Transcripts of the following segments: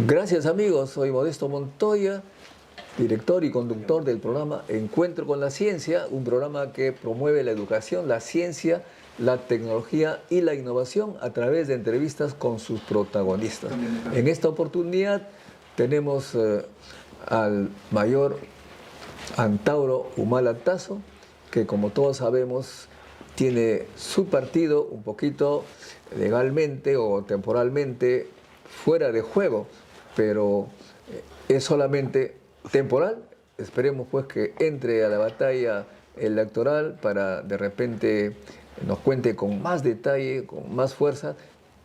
Gracias amigos, soy Modesto Montoya, director y conductor del programa Encuentro con la Ciencia, un programa que promueve la educación, la ciencia, la tecnología y la innovación a través de entrevistas con sus protagonistas. En esta oportunidad tenemos al mayor Antauro Humala Tazo, que como todos sabemos tiene su partido un poquito legalmente o temporalmente fuera de juego, pero es solamente temporal. Esperemos pues que entre a la batalla electoral para de repente nos cuente con más detalle, con más fuerza,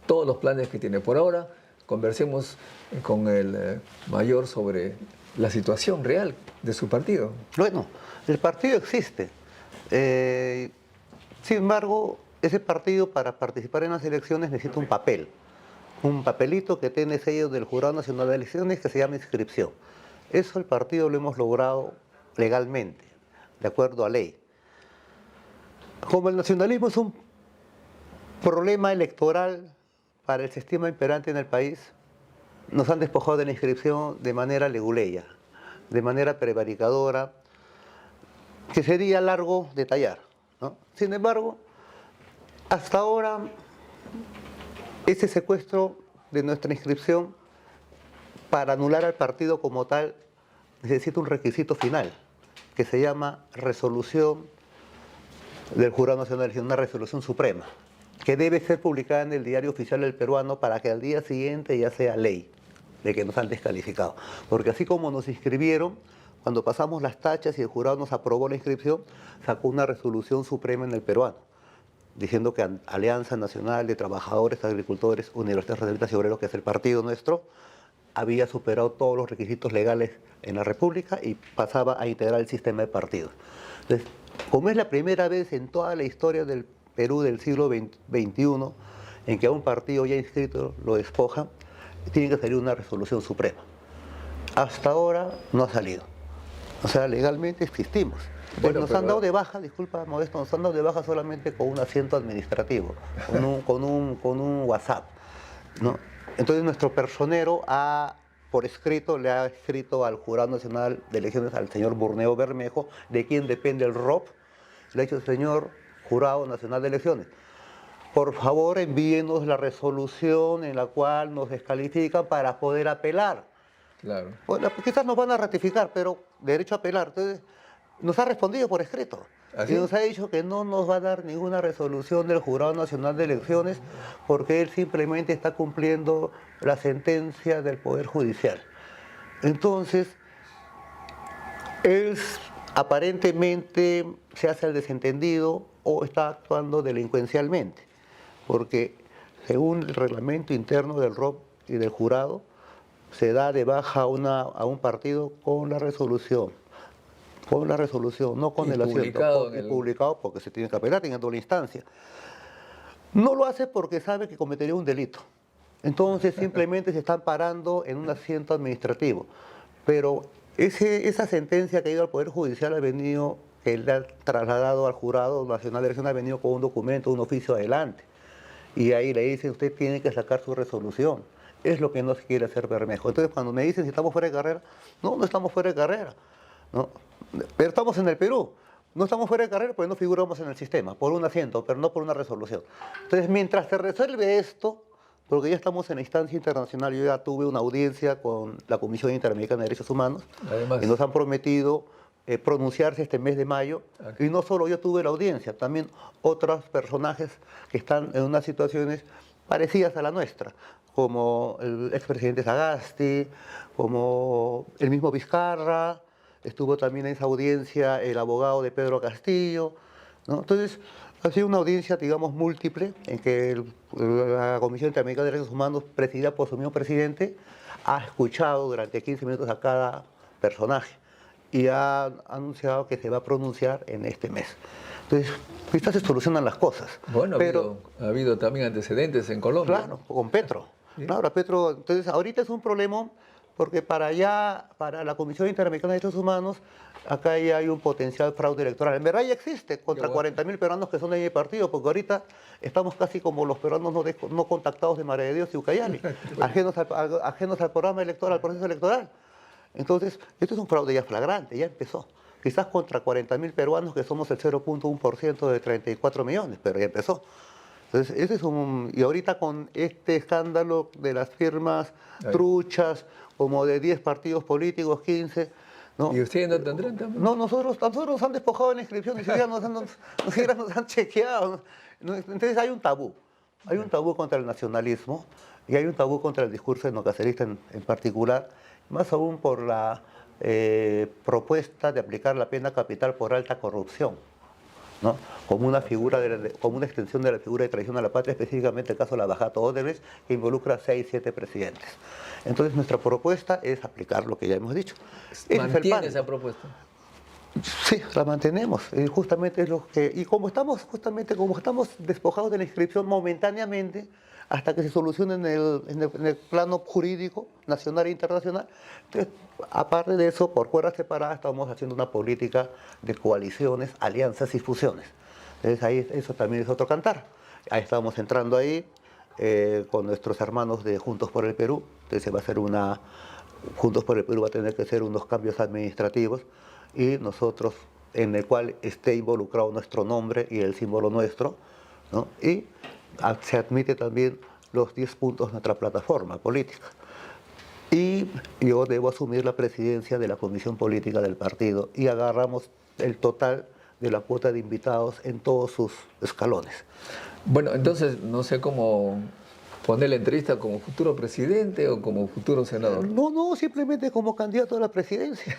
todos los planes que tiene. Por ahora, conversemos con el mayor sobre la situación real de su partido. Bueno, el partido existe. Sin embargo, ese partido para participar en las elecciones necesita un papelito que tiene sello del Jurado Nacional de Elecciones que se llama inscripción. Eso el partido lo hemos logrado legalmente, de acuerdo a ley. Como el nacionalismo es un problema electoral para el sistema imperante en el país, nos han despojado de la inscripción de manera leguleya, de manera prevaricadora, que sería largo detallar, ¿no? Sin embargo, hasta ahora, ese secuestro de nuestra inscripción para anular al partido como tal necesita un requisito final, que se llama resolución del Jurado Nacional de Elecciones, una resolución suprema, que debe ser publicada en el Diario Oficial del Peruano para que al día siguiente ya sea ley de que nos han descalificado. Porque así como nos inscribieron, cuando pasamos las tachas y el jurado nos aprobó la inscripción, sacó una resolución suprema en el peruano, diciendo que Alianza Nacional de Trabajadores, Agricultores, Universidades, Reservistas y Obreros, que es el partido nuestro, había superado todos los requisitos legales en la República y pasaba a integrar el sistema de partidos. Entonces, como es la primera vez en toda la historia del Perú del siglo XXI en que a un partido ya inscrito lo despoja, tiene que salir una resolución suprema. Hasta ahora no ha salido. O sea, legalmente existimos. Bueno, nos han dado de baja, disculpa Modesto, nos han dado de baja solamente con un asiento administrativo, con un WhatsApp, ¿no? Entonces nuestro personero por escrito le ha escrito al Jurado Nacional de Elecciones, al señor Burneo Bermejo, de quien depende el ROP, le ha dicho: señor Jurado Nacional de Elecciones, por favor envíenos la resolución en la cual nos descalifican para poder apelar. Claro. Bueno, quizás nos van a ratificar, pero derecho a apelar. Entonces, nos ha respondido por escrito. ¿Así? Y nos ha dicho que no nos va a dar ninguna resolución del Jurado Nacional de Elecciones porque él simplemente está cumpliendo la sentencia del Poder Judicial. Entonces, él aparentemente se hace el desentendido o está actuando delincuencialmente, porque según el reglamento interno del ROP y del jurado, se da de baja a un partido con la resolución, no con el asiento, y publicado porque se tiene que apelar teniendo la instancia. No lo hace porque sabe que cometería un delito. Entonces simplemente se están parando en un asiento administrativo. Pero esa sentencia que ha ido al Poder Judicial que le ha trasladado al Jurado Nacional de Elecciones, ha venido con un documento, un oficio adelante. Y ahí le dicen: usted tiene que sacar su resolución. Es lo que no se quiere hacer Bermejo. Entonces cuando me dicen si estamos fuera de carrera, no estamos fuera de carrera, ¿no? Pero estamos en el Perú. No estamos fuera de carrera porque no figuramos en el sistema, por un asiento, pero no por una resolución. Entonces, mientras se resuelve esto, porque ya estamos en la instancia internacional, yo ya tuve una audiencia con la Comisión Interamericana de Derechos Humanos, y nos han prometido pronunciarse este mes de mayo, y no solo yo tuve la audiencia, también otros personajes que están en unas situaciones parecidas a la nuestra, como el expresidente Sagasti, como el mismo Vizcarra. Estuvo también en esa audiencia el abogado de Pedro Castillo, ¿no? Entonces, ha sido una audiencia, digamos, múltiple, en que la Comisión Interamericana de Derechos Humanos, presidida por su mismo presidente, ha escuchado durante 15 minutos a cada personaje y ha anunciado que se va a pronunciar en este mes. Entonces, quizás se solucionan las cosas. Bueno, ha habido también antecedentes en Colombia. Claro, con Petro. ¿Sí? Claro, Petro. Entonces, ahorita es un problema porque para la Comisión Interamericana de Derechos Humanos acá ya hay un potencial fraude electoral. En verdad ya existe contra Qué bueno. 40.000 peruanos que son de mi partido, porque ahorita estamos casi como los peruanos no contactados de María de Dios y Ucayali, ajenos al programa electoral, al proceso electoral. Entonces, esto es un fraude ya flagrante, ya empezó. Quizás contra 40.000 peruanos, que somos el 0.1% de 34 millones, pero ya empezó. Entonces, ese es y ahorita con este escándalo de las firmas Ahí. truchas, como de 10 partidos políticos, 15, ¿no? ¿Y ustedes no tendrán también? No, nosotros nos han despojado de la inscripción, ni siquiera ni siquiera nos han chequeado. Entonces hay un tabú. Hay un tabú contra el nacionalismo y hay un tabú contra el discurso etnocacerista en particular, más aún por la propuesta de aplicar la pena capital por alta corrupción, ¿no? Como una figura, como una extensión de la figura de traición a la patria, específicamente el caso de la Bajato Odebrecht, que involucra a 6, 7 presidentes. Entonces nuestra propuesta es aplicar lo que ya hemos dicho. Ese es el ¿Mantiene pánico. esa propuesta? Sí, la mantenemos. Justamente es lo que. Y como estamos despojados de la inscripción momentáneamente, hasta que se solucione en el plano jurídico, nacional e internacional, entonces, aparte de eso, por cuerdas separadas, estamos haciendo una política de coaliciones, alianzas y fusiones. Entonces ahí eso también es otro cantar. Ahí estamos entrando ahí con nuestros hermanos de Juntos por el Perú. Entonces va a ser Juntos por el Perú va a tener que hacer unos cambios administrativos y nosotros, en el cual esté involucrado nuestro nombre y el símbolo nuestro, ¿no? Y se admite también los 10 puntos de nuestra plataforma política. Y yo debo asumir la presidencia de la comisión política del partido y agarramos el total de la cuota de invitados en todos sus escalones. Bueno, entonces no sé cómo poner la entrevista como futuro presidente o como futuro senador. No, simplemente como candidato a la presidencia.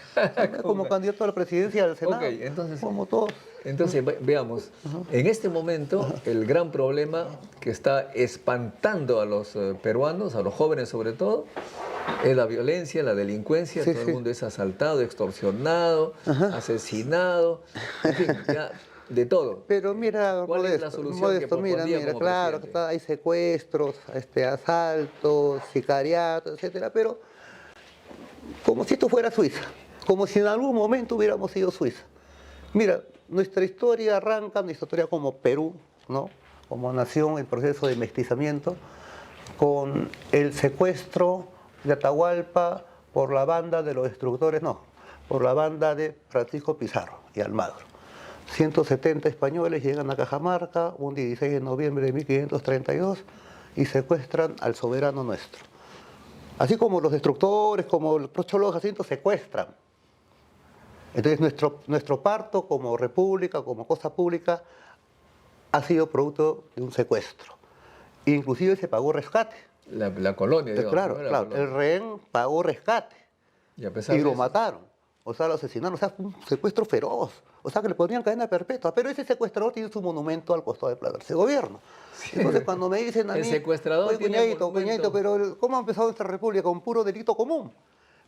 Como candidato a la presidencia del Senado. Ok, entonces, como todos. entonces veamos. En este momento, el gran problema que está espantando a los peruanos, a los jóvenes sobre todo, es la violencia, la delincuencia. Sí, Todo sí. el mundo es asaltado, extorsionado, asesinado, en fin, ya de todo. Pero mira, ¿Cuál es la solución que propondría como claro, presidente? hay secuestros, asaltos, sicariatos, etcétera, pero como si esto fuera Suiza, como si en algún momento hubiéramos sido Suiza. Mira, nuestra historia como Perú, ¿no? Como nación en proceso de mestizamiento, con el secuestro de Atahualpa por la banda de los destructores, por la banda de Francisco Pizarro y Almagro. 170 españoles llegan a Cajamarca un 16 de noviembre de 1532 y secuestran al soberano nuestro. Así como los destructores, como los cholos jacintos secuestran. Entonces nuestro parto como república, como cosa pública, ha sido producto de un secuestro. Inclusive se pagó rescate. La colonia, digamos. Claro, ¿No? La claro, colonia. el rehén pagó rescate. Y a pesar Y de lo eso, mataron, o sea, lo asesinaron, o sea, fue un secuestro feroz, o sea, que le ponían cadena perpetua, pero ese secuestrador tiene su monumento al costado del Palacio de Gobierno. Entonces, cuando me dicen a el mí, secuestrador oye, tiene cuñadito, monumento. pero ¿cómo ha empezado nuestra república? Con puro delito común,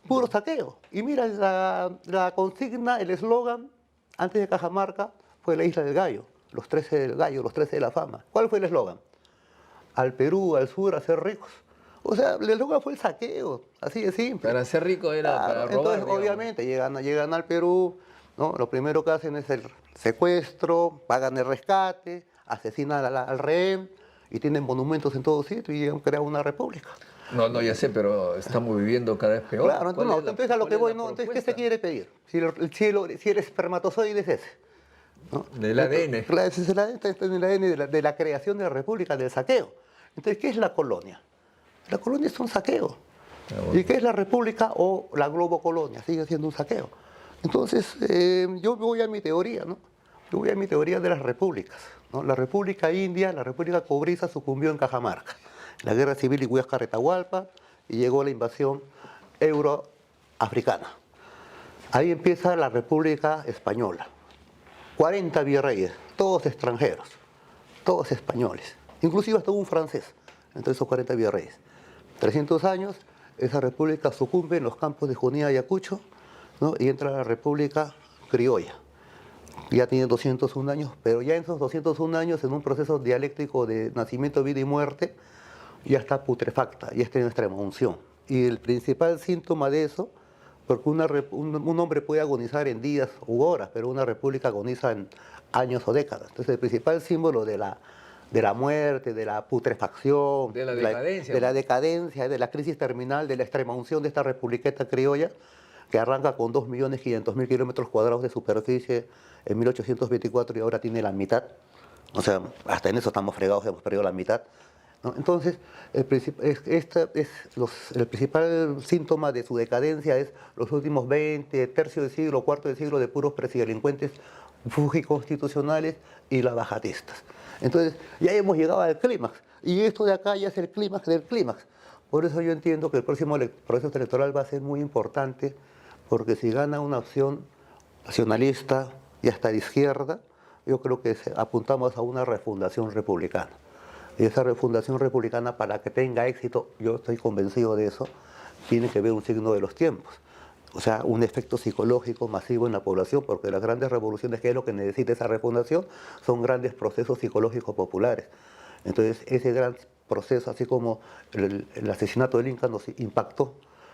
puro saqueo. Y mira, la consigna, el eslogan, antes de Cajamarca, fue la Isla del Gallo, los 13 del Gallo, los 13 de la fama. ¿Cuál fue el eslogan? Al Perú, al sur, a ser ricos. O sea, el eslogan fue el saqueo, así de simple. Para ser rico era Claro, para robar. entonces, digamos. obviamente, llegan al Perú, ¿no? Lo primero que hacen es el secuestro, pagan el rescate, asesinan al rehén y tienen monumentos en todo sitio y han creado una república. No, ya sé, pero estamos viviendo cada vez peor. Claro, ¿Cuál es la- entonces a lo que cuál es voy, la entonces, ¿qué propuesta? se quiere pedir? Si el espermatozoide es ese. ¿No? Del ADN. Claro, ese es está en el ADN de la creación de la república, del saqueo. Entonces, ¿qué es la colonia? La colonia es un saqueo. bueno. ¿Y qué es la república o la globocolonia? Sigue siendo un saqueo. Entonces, yo voy a mi teoría, ¿no? Yo voy a mi teoría de las repúblicas, ¿no? La República India, la República Cobriza sucumbió en Cajamarca. La guerra civil y Huáscar-Atahualpa y llegó la invasión euroafricana. Ahí empieza la República Española. 40 virreyes, todos extranjeros, todos españoles, inclusive hasta un francés, entre esos 40 virreyes. 300 años, esa república sucumbe en los campos de Junín y Ayacucho, ¿no? Y entra la República Criolla. Ya tiene 201 años, pero ya en esos 201 años, en un proceso dialéctico de nacimiento, vida y muerte, ya está putrefacta, ya está en extrema unción. Y el principal síntoma de eso Porque un hombre puede agonizar en días u horas, pero una república agoniza en años o décadas. Entonces el principal símbolo de la muerte, de la putrefacción, De la decadencia. de la decadencia, de la crisis terminal, de la extrema unción de esta republiqueta criolla, que arranca con 2.500.000 kilómetros cuadrados de superficie en 1824 y ahora tiene la mitad. O sea, hasta en eso estamos fregados, hemos perdido la mitad, ¿no? Entonces, el principal síntoma de su decadencia es los últimos 20, tercio de siglo, cuarto de siglo de puros presidelincuentes fujiconstitucionales y lavajatistas. Entonces, ya hemos llegado al clímax, y esto de acá ya es el clímax del clímax. Por eso yo entiendo que el próximo proceso electoral va a ser muy importante, porque si gana una opción nacionalista y hasta de izquierda, yo creo que apuntamos a una refundación republicana. Y esa refundación republicana, para que tenga éxito, yo estoy convencido de eso, tiene que ver un signo de los tiempos. O sea, un efecto psicológico masivo en la población, porque las grandes revoluciones, que es lo que necesita esa refundación, son grandes procesos psicológicos populares. Entonces, ese gran proceso, así como el asesinato del Inca nos impactó,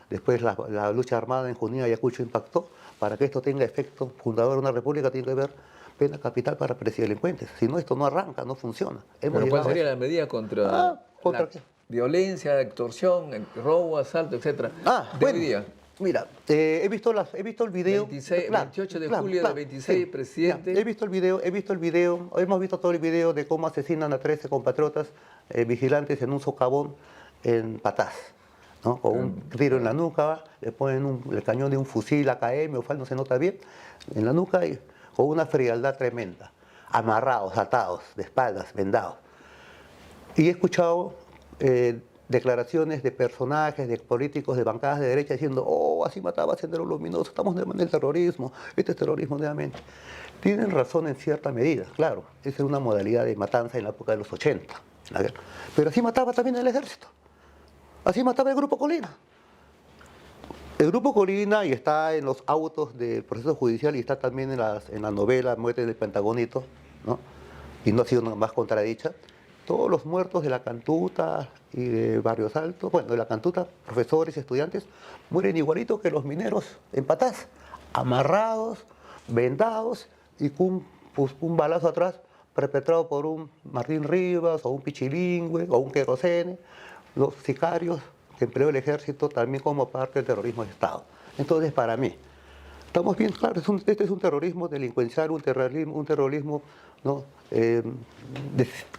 después la lucha armada en Junín y Ayacucho impactó, para que esto tenga efecto fundador de una república tiene que haber pena capital para presidelincuentes. Si no, esto no arranca, no funciona. ¿Pero cuál sería la medida contra ¿contra la qué? violencia, extorsión, robo, asalto, etcétera? De Bueno, hoy día. mira, he visto el video. 28 de julio del 26, presidente. He visto el video, hemos visto todo el video de cómo asesinan a 13 compatriotas vigilantes en un socavón en Patás, ¿no? Con un tiro en la nuca, le ponen el cañón de un fusil AKM o FAL, no se nota bien, en la nuca, y con una frialdad tremenda, amarrados, atados, de espaldas, vendados. Y he escuchado declaraciones de personajes, de políticos de bancadas de derecha diciendo: oh, así mataba a Sendero Luminoso, estamos en el terrorismo, este es terrorismo nuevamente. Tienen razón en cierta medida, claro, esa es una modalidad de matanza en la época de los 80, la guerra. Pero así mataba también el ejército, así mataba el Grupo Colina. El Grupo Colina, y está en los autos del proceso judicial, y está también en la novela Muerte del Pentagonito, ¿no? Y no ha sido más contradicha. Todos los muertos de la Cantuta y de Barrios Altos, bueno, de la Cantuta, profesores, estudiantes, mueren igualito que los mineros en Patás, amarrados, vendados y con un balazo atrás perpetrado por un Martín Rivas o un Pichilingüe o un Querosene, los sicarios que empleó el ejército también como parte del terrorismo de Estado. Entonces, para mí, estamos bien claros, este es un terrorismo delincuencial, un terrorismo, ¿no?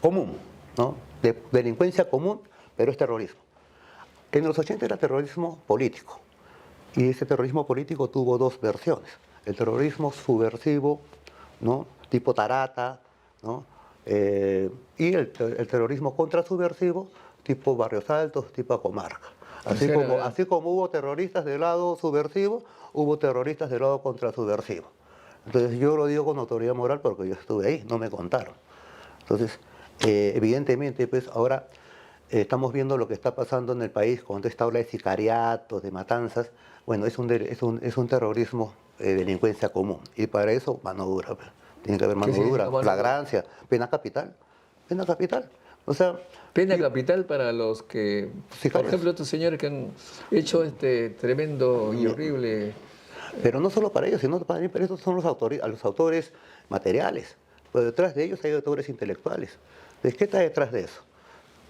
Común, ¿no? De delincuencia común, pero es terrorismo. En los 80 era terrorismo político, y ese terrorismo político tuvo dos versiones: el terrorismo subversivo, ¿no? Tipo Tarata, ¿no? Y el terrorismo contrasubversivo tipo Barrios Altos, tipo Acomarca. Así como hubo terroristas del lado subversivo, hubo terroristas del lado contrasubversivo. Entonces yo lo digo con autoridad moral porque yo estuve ahí, no me contaron. Entonces, evidentemente, pues ahora estamos viendo lo que está pasando en el país con esta ola de sicariatos, de matanzas. Bueno, es un terrorismo de delincuencia común, y para eso mano dura. Pues. Tiene que haber mano dura, flagrancia, pena capital. Pena capital. O sea, pena capital para los que, por ejemplo, estos señores que han hecho este tremendo y horrible... Pero no solo para ellos, sino también para estos son los autores materiales. Pero detrás de ellos hay autores intelectuales. Entonces, ¿qué está detrás de eso?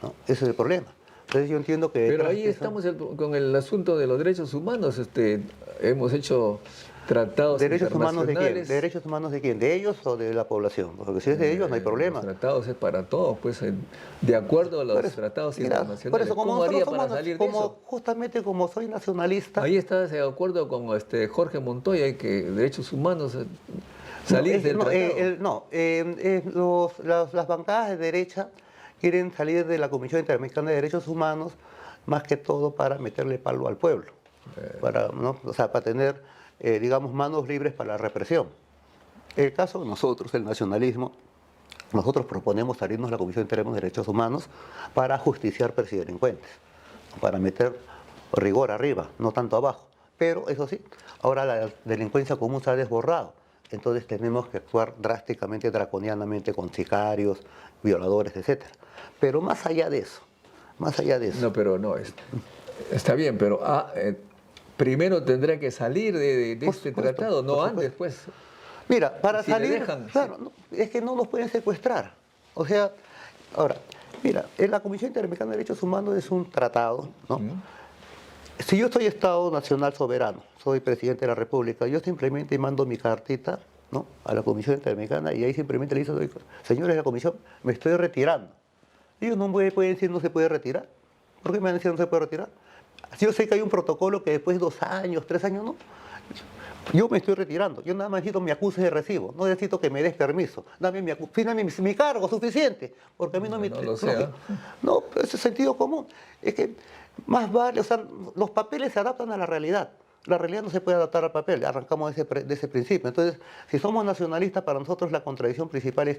¿No? Ese es el problema. Entonces yo entiendo que... Pero ahí estamos con el asunto de los derechos humanos. Hemos hecho tratados ¿Derechos humanos de quién? internacionales. ¿Derechos humanos de quién? ¿De ellos o de la población? Porque si es de ellos no hay problema. Los tratados es para todos, pues de acuerdo a los tratados internacionales. Por eso, ¿Cómo haría para salir de eso? Justamente como soy nacionalista... Ahí está de acuerdo con Jorge Montoya, que derechos humanos... Salir del tratado. Las bancadas de derecha quieren salir de la Comisión Interamericana de Derechos Humanos más que todo para meterle palo al pueblo, para tener, digamos, manos libres para la represión. El caso de nosotros, el nacionalismo, nosotros proponemos salirnos de la Comisión Interamericana de Derechos Humanos para justiciar presidelincuentes, para meter rigor arriba, no tanto abajo. Pero eso sí, ahora la delincuencia común se ha desbordado. Entonces tenemos que actuar drásticamente, draconianamente con sicarios, violadores, etc. Pero más allá de eso... No, pero no, está bien, pero primero tendrá que salir de Por este supuesto, tratado, no por antes, supuesto. pues. Mira, para Si le salir, dejan, claro, es que no los pueden secuestrar. O sea, ahora, mira, en la Comisión Interamericana de Derechos Humanos es un tratado, ¿no? ¿Mm? Si yo soy Estado Nacional Soberano, soy presidente de la República, yo simplemente mando mi cartita, ¿no?, a la Comisión Interamericana y ahí simplemente le digo, señores de la Comisión, me estoy retirando. Ellos no pueden decir no se puede retirar. ¿Por qué me van a decir no se puede retirar? Si yo sé que hay un protocolo que después de 2 años, 3 años, no. Yo me estoy retirando. Yo nada más necesito mi acuse de recibo. No necesito que me des permiso. Dame fírmame mi cargo suficiente. Porque a mí no me... No lo sé, ¿ah? No, pero ese es sentido común. Es que más vale, o sea, los papeles se adaptan a la realidad. La realidad no se puede adaptar al papel. Arrancamos de ese principio. Entonces, si somos nacionalistas, para nosotros la contradicción principal es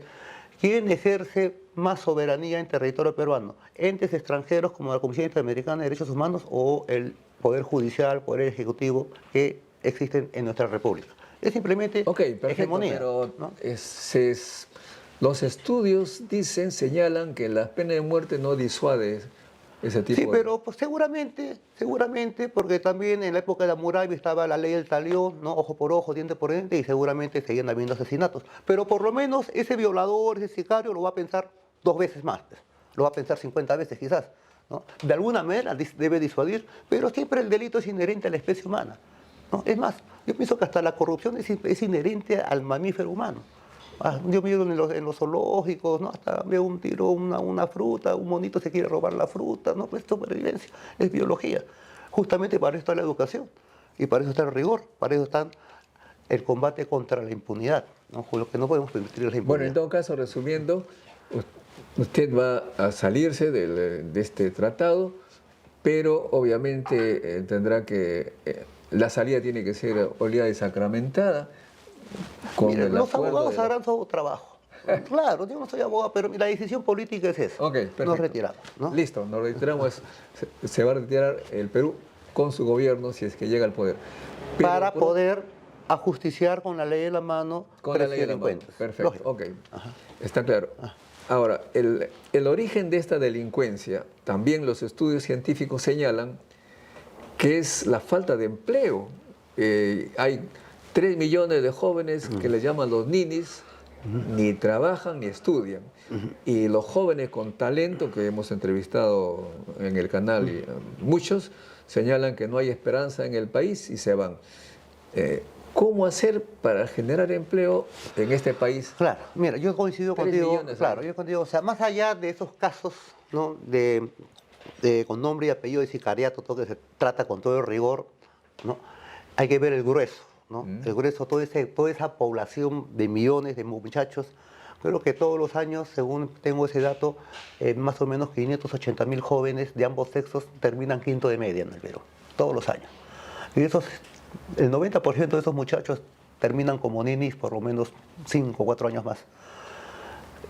¿quién ejerce más soberanía en territorio peruano? ¿Entes extranjeros como la Comisión Interamericana de Derechos Humanos o el Poder Judicial, Poder Ejecutivo que existen en nuestra República? Es simplemente Ok, perfecto, hegemonía, pero ¿no? los estudios señalan que la pena de muerte no disuade ese Sí, tipo de... pero pues, seguramente, porque también en la época de Hammurabi estaba la ley del talión, ¿no? Ojo por ojo, diente por diente, y seguramente seguían habiendo asesinatos. Pero por lo menos ese violador, ese sicario, lo va a pensar 2 veces más, pues. Lo va a pensar 50 veces quizás, ¿no? De alguna manera debe disuadir, pero siempre el delito es inherente a la especie humana, ¿no? Es más, yo pienso que hasta la corrupción es inherente al mamífero humano. Yo miro en los zoológicos, ¿no? Hasta veo un tiro, una fruta, un monito se quiere robar la fruta, ¿no? Pues es supervivencia, es biología. Justamente para eso está la educación y para eso está el rigor, para eso está el combate contra la impunidad, ¿no? Con lo que no podemos permitir es la Bueno, en impunidad. todo caso, resumiendo, usted va a salirse de este tratado, pero obviamente tendrá que... la salida tiene que ser oleada y sacramentada con Mire, el los acuerdo abogados de la... harán su trabajo. Claro, yo no soy abogado, pero la decisión política es esa. Ok, perfecto. Nos retiramos, ¿no? Listo, nos retiramos. Se va a retirar el Perú con su gobierno si es que llega al poder. Pero Para por- poder ajusticiar con la ley en la mano con la ley de la mano. delincuentes. Perfecto, Lógico. ok. Está claro. Ahora, el origen de esta delincuencia, también los estudios científicos señalan que es la falta de empleo. Hay 3 millones de jóvenes que les llaman los ninis, ni trabajan ni estudian. Y los jóvenes con talento que hemos entrevistado en el canal, y, muchos señalan que no hay esperanza en el país y se van. ¿Cómo hacer para generar empleo en este país? Claro, mira, yo coincido 3 contigo, millones, claro, ¿no? yo contigo, o sea, más allá de esos casos, ¿no?, con nombre y apellido de sicariato, todo que se trata con todo el rigor, ¿no?, hay que ver el grueso, ¿no? El grueso, toda esa población de millones de muchachos. Creo que todos los años, según tengo ese dato, más o menos 580.000 jóvenes de ambos sexos terminan quinto de media en el Perú, todos los años. Y el 90% de esos muchachos terminan como ninis por lo menos 5 o 4 años más.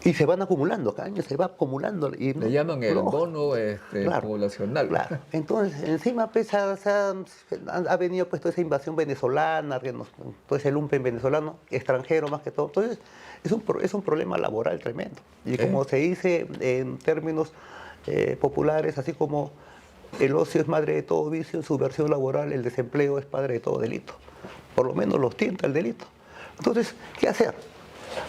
Y se van acumulando, cada año se va acumulando. Y, Le llaman el lógico, bono claro, poblacional. claro. Entonces, encima pues, ha venido pues, toda esa invasión venezolana, todo ese lumpen venezolano, extranjero más que todo. Entonces, es un problema laboral tremendo. Y como se dice en términos populares, así como el ocio es madre de todo vicio, en su versión laboral el desempleo es padre de todo delito. Por lo menos los tienta el delito. Entonces, ¿qué hacer?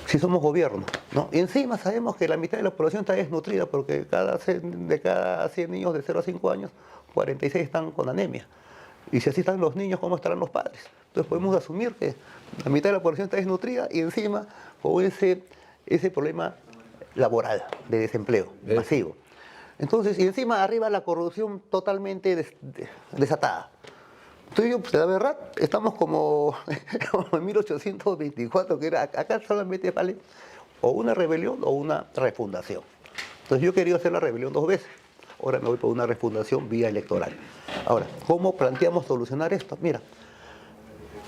Si somos gobierno, ¿no? Y encima sabemos que la mitad de la población está desnutrida porque de cada 100 niños de 0 a 5 años, 46 están con anemia. Y si así están los niños, ¿cómo estarán los padres? Entonces podemos asumir que la mitad de la población está desnutrida y encima con ese problema laboral de desempleo masivo. Entonces, y encima arriba la corrupción totalmente desatada. Entonces, pues, la verdad, estamos como en 1824, que era, acá solamente vale o una rebelión o una refundación. Entonces yo quería hacer la rebelión 2 veces, ahora me voy por una refundación vía electoral. Ahora, ¿cómo planteamos solucionar esto? Mira,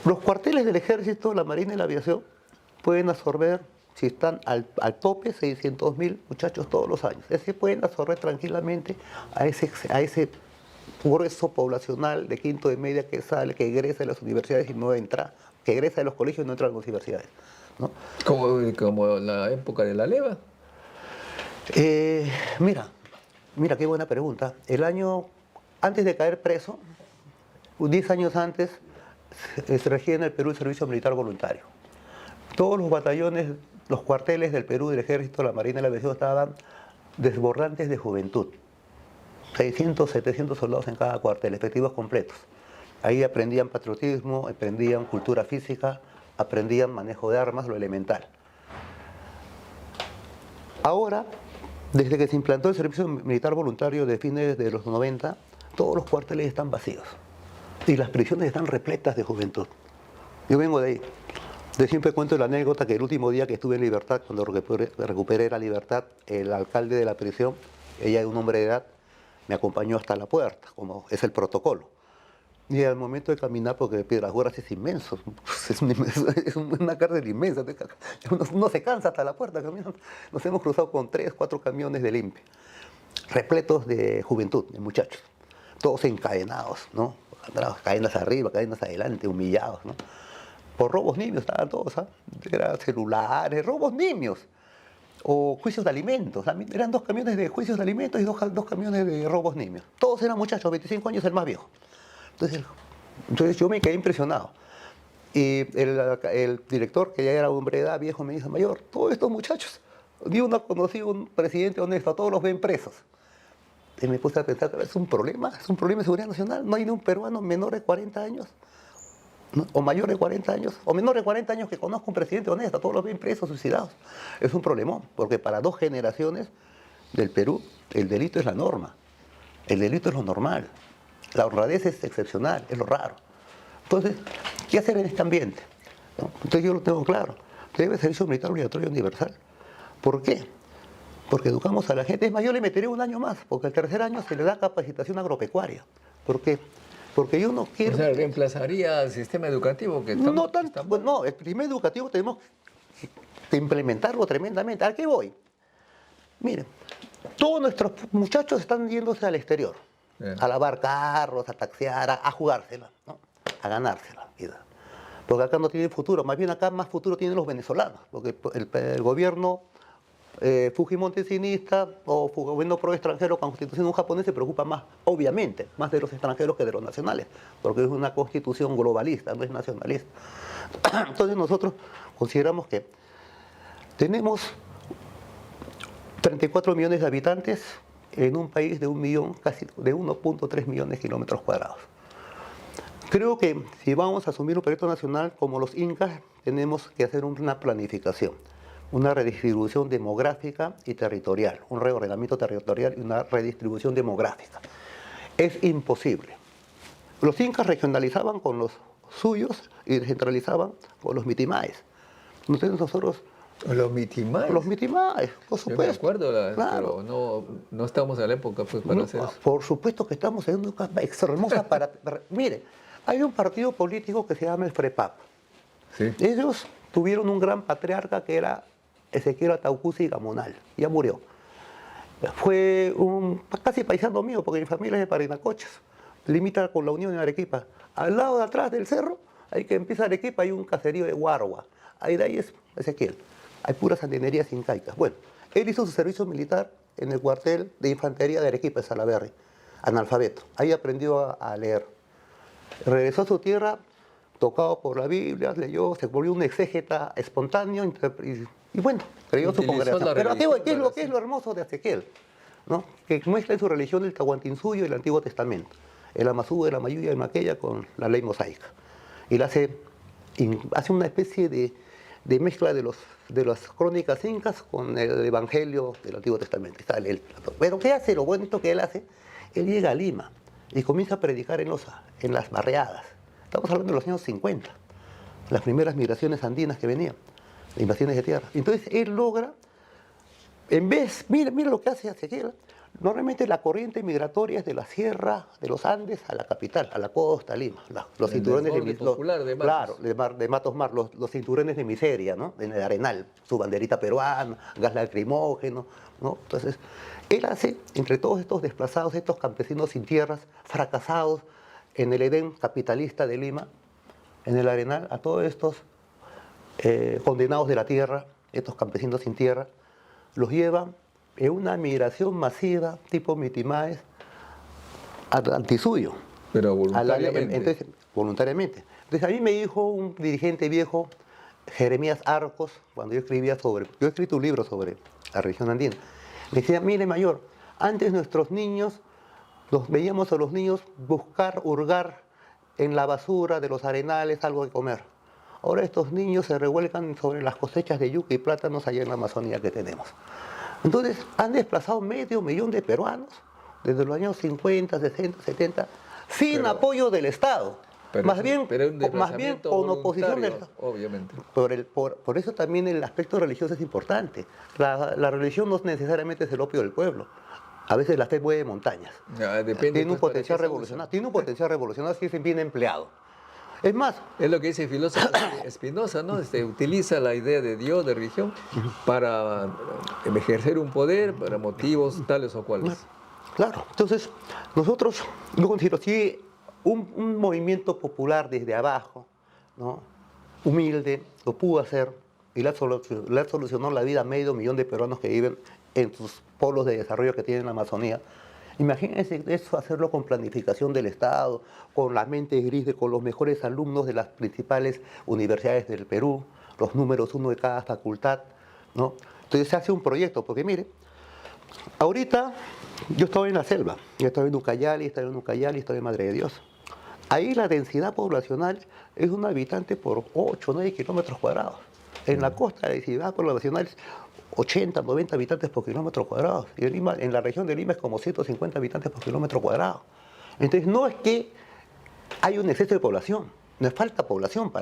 los cuarteles del ejército, la marina y la aviación pueden absorber, si están al tope, 600.000 muchachos todos los años. Es decir, pueden absorber tranquilamente a ese grueso poblacional de quinto de media que sale, que egresa de las universidades y no entra, que egresa de los colegios y no entra a las universidades, ¿no? Como la época de la leva. Mira qué buena pregunta. Antes de caer preso, 10 años antes se regía en el Perú el servicio militar voluntario. Todos los batallones, los cuarteles del Perú, del Ejército, la Marina y la Aviación estaban desbordantes de juventud. 600, 700 soldados en cada cuartel, efectivos completos. Ahí aprendían patriotismo, aprendían cultura física, aprendían manejo de armas, lo elemental. Ahora, desde que se implantó el servicio militar voluntario de fines de los 90, todos los cuarteles están vacíos y las prisiones están repletas de juventud. Yo vengo de ahí. Yo siempre cuento la anécdota que el último día que estuve en libertad, cuando recuperé la libertad, el alcalde de la prisión, ella es un hombre de edad, me acompañó hasta la puerta, como es el protocolo. Y al momento de caminar, porque Piedras Buenas es inmenso, es una cárcel inmensa, uno se cansa hasta la puerta caminando. Nos hemos cruzado con 3, 4 camiones de limpia, repletos de juventud, de muchachos, todos encadenados, ¿no? Cadenas arriba, cadenas adelante, humillados, ¿no? Por robos nimios estaban todos, ¿ah? Eran celulares, robos nimios. O juicios de alimentos. Eran 2 camiones de juicios de alimentos y dos camiones de robos nimios. Todos eran muchachos, 25 años el más viejo. Entonces yo me quedé impresionado. Y el director, que ya era hombre de edad, viejo, me dice: mayor, todos estos muchachos, yo no conocí un presidente honesto, a todos los ven presos. Y me puse a pensar, es un problema de seguridad nacional. No hay ni un peruano menor de 40 años, ¿no? O mayor de 40 años, o menor de 40 años que conozca un presidente honesto, todos los ven presos, suicidados. Es un problemón, porque para 2 generaciones del Perú, el delito es la norma, el delito es lo normal, la honradez es excepcional, es lo raro. Entonces, ¿qué hacer en este ambiente? ¿No? Entonces yo lo tengo claro, debe servicio militar obligatorio universal. ¿Por qué? Porque educamos a la gente. Es más, yo le meteré un año más, porque el tercer año se le da capacitación agropecuaria. ¿Por qué? Porque yo no quiero... O sea, reemplazaría al sistema educativo que estamos... No tanto, pues no, el primer educativo tenemos que implementarlo tremendamente. ¿A qué voy? Miren, todos nuestros muchachos están yéndose al exterior, a lavar carros, a taxiar, a jugársela, ¿no? A ganársela vida. Porque acá no tienen futuro, más bien acá más futuro tienen los venezolanos, porque el gobierno fujimontesínista o gobierno pro extranjero con constitución japonés se preocupa más, obviamente, más de los extranjeros que de los nacionales, porque es una constitución globalista, no es nacionalista. Entonces nosotros consideramos que tenemos 34 millones de habitantes en un país de 1 millón, casi de 1.3 millones de kilómetros cuadrados. Creo que si vamos a asumir un proyecto nacional como los incas, tenemos que hacer una planificación, una redistribución demográfica y territorial, un reordenamiento territorial y una redistribución demográfica. Es imposible. Los incas regionalizaban con los suyos y descentralizaban con los mitimaes. Entonces nosotros... Los mitimaes. Los mitimaes, por supuesto. Yo me acuerdo, claro. pero no estamos en la época pues, para hacer eso. Por supuesto que estamos en una época hermosa para... Mire, hay un partido político que se llama el FREPAP. Sí. Ellos tuvieron un gran patriarca que era Ezequiel Ataucusi Gamonal. Ya murió. Fue un casi paisano mío, porque mi familia es de Parinacochas. Limita con la Unión en Arequipa. Al lado de atrás del cerro, ahí que empieza Arequipa, hay un caserío de Guarua. Ahí de ahí es Ezequiel. Hay puras andenerías incaicas. Bueno, él hizo su servicio militar en el cuartel de infantería de Arequipa, Salaberry, analfabeto. Ahí aprendió a leer. Regresó a su tierra, tocado por la Biblia, leyó, se volvió un exégeta espontáneo y bueno, creyó su congregación. Pero ¿qué es lo hermoso de Ezequiel? ¿No? Que muestra en su religión el Tahuantinsuyo y el Antiguo Testamento, el Amazú, el Amayuya, el Maqueya con la ley mosaica. Y hace una especie de mezcla de las crónicas incas con el Evangelio del Antiguo Testamento. Pero ¿qué hace? Lo bonito que él hace, él llega a Lima y comienza a predicar en las barriadas. Estamos hablando de los años 50, las primeras migraciones andinas que venían, invasiones de tierra. Entonces él logra, mira lo que hace Ezequiel. Normalmente la corriente migratoria es de la sierra de los Andes a la capital, a la costa, Lima. Los cinturones de Matos Mar, los cinturones de miseria, ¿no? En el Arenal, su banderita peruana, gas lacrimógeno, ¿no? Entonces, él hace, entre todos estos desplazados, estos campesinos sin tierras, fracasados en el Edén capitalista de Lima, en el Arenal, a todos estos condenados de la tierra, estos campesinos sin tierra, los llevan en una migración masiva, tipo Mitimaes, al Antisuyo. Pero a la ley, voluntariamente. entonces, voluntariamente. Entonces a mí me dijo un dirigente viejo, Jeremías Arcos, cuando yo escribía sobre, yo he escrito un libro sobre la región andina, me decía, mire mayor, antes nuestros niños, los veíamos a los niños buscar, hurgar en la basura de los arenales algo de comer. Ahora estos niños se revuelcan sobre las cosechas de yuca y plátanos allá en la Amazonía que tenemos. Entonces han desplazado 500.000 de peruanos desde los años 50, 60, 70, sin Pero- apoyo del Estado. Más bien, pero es un más bien desplazamiento con oposición del voluntario, Estado. obviamente. Por eso también el aspecto religioso es importante. La religión no es necesariamente es el opio del pueblo. A veces la fe mueve montañas. Ya, depende, Tiene un pues, para qué potencial se revolucionario. usa. Tiene un potencial revolucionario si es bien empleado. Es más, Es lo que dice el filósofo Spinoza, ¿no? Utiliza la idea de Dios, de religión, para ejercer un poder, para motivos tales o cuales. claro, entonces nosotros, yo considero, si un movimiento popular desde abajo, ¿no? Humilde, lo pudo hacer y le ha solucionado la vida a 500.000 de peruanos que viven en sus polos de desarrollo que tienen en la Amazonía. Imagínense eso, hacerlo con planificación del Estado, con la mente gris, con los mejores alumnos de las principales universidades del Perú, los números 1 de cada facultad, ¿no? Entonces se hace un proyecto, porque mire, ahorita yo estoy en la selva, yo estoy en Ucayali, estoy en Madre de Dios. Ahí la densidad poblacional es un habitante por 8 o 9 kilómetros cuadrados. En la costa la densidad poblacional es 80, 90 habitantes por kilómetro cuadrado. Y en Lima, en la región de Lima es como 150 habitantes por kilómetro cuadrado. Entonces no es que hay un exceso de población, nos falta población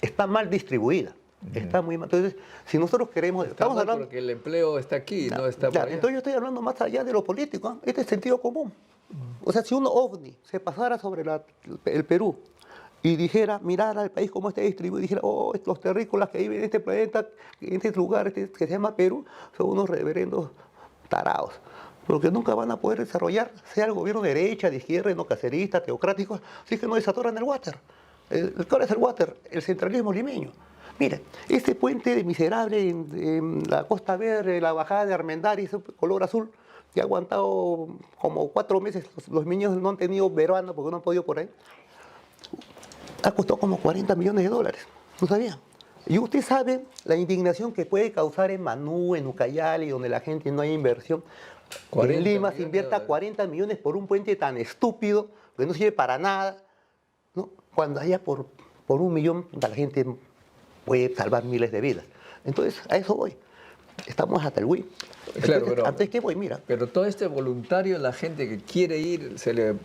está mal distribuida. Está muy mal. Entonces, si nosotros queremos... Estamos hablando porque el empleo está aquí, no está por Claro, allá. entonces yo estoy hablando más allá de lo político, ¿eh? Este es sentido común. O sea, si un ovni se pasara sobre el Perú y dijera, mirara el país cómo está distribuido, y dijera, oh, los terrícolas que viven en este planeta, en este lugar que se llama Perú, son unos reverendos tarados, porque nunca van a poder desarrollar, sea el gobierno de derecha, de izquierda, no cacerista, teocrático, si es que no desatoran el water. ¿Cuál es el water? El centralismo limeño. Mira, este puente de miserable en la Costa Verde, la bajada de Armendáriz, color azul, que ha aguantado como 4 meses, los niños no han tenido verano porque no han podido por ahí, ha costado como 40 millones de dólares, ¿no sabía? Y usted sabe la indignación que puede causar en Manú, en Ucayali, donde la gente no hay inversión. Que en Lima se invierta 40 millones por un puente tan estúpido, que no sirve para nada, ¿no? Cuando allá por 1 millón la gente puede salvar miles de vidas. Entonces, a eso voy. Estamos hasta el Wii. Claro, pero, antes que voy, mira. Pero todo este voluntario, la gente que quiere ir, se le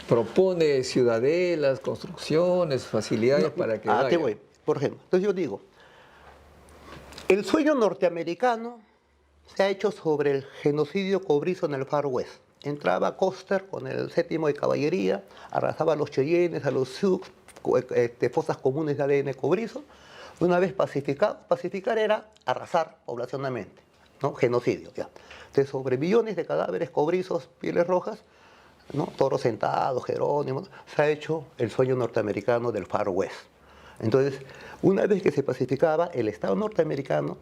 propone ciudadelas, construcciones, facilidades para que vaya. ¿A qué voy? Por ejemplo, entonces yo digo, el sueño norteamericano se ha hecho sobre el genocidio cobrizo en el Far West. Entraba Custer con el 7º de caballería, arrasaba a los Cheyennes, a los Sioux, fosas comunes de ADN cobrizo. Una vez pacificado, pacificar era arrasar poblacionalmente, ¿no? Genocidio, ya. Entonces, sobre millones de cadáveres cobrizos, pieles rojas, ¿no? Toro Sentado, Jerónimo, se ha hecho el sueño norteamericano del Far West. Entonces, una vez que se pacificaba, el Estado norteamericano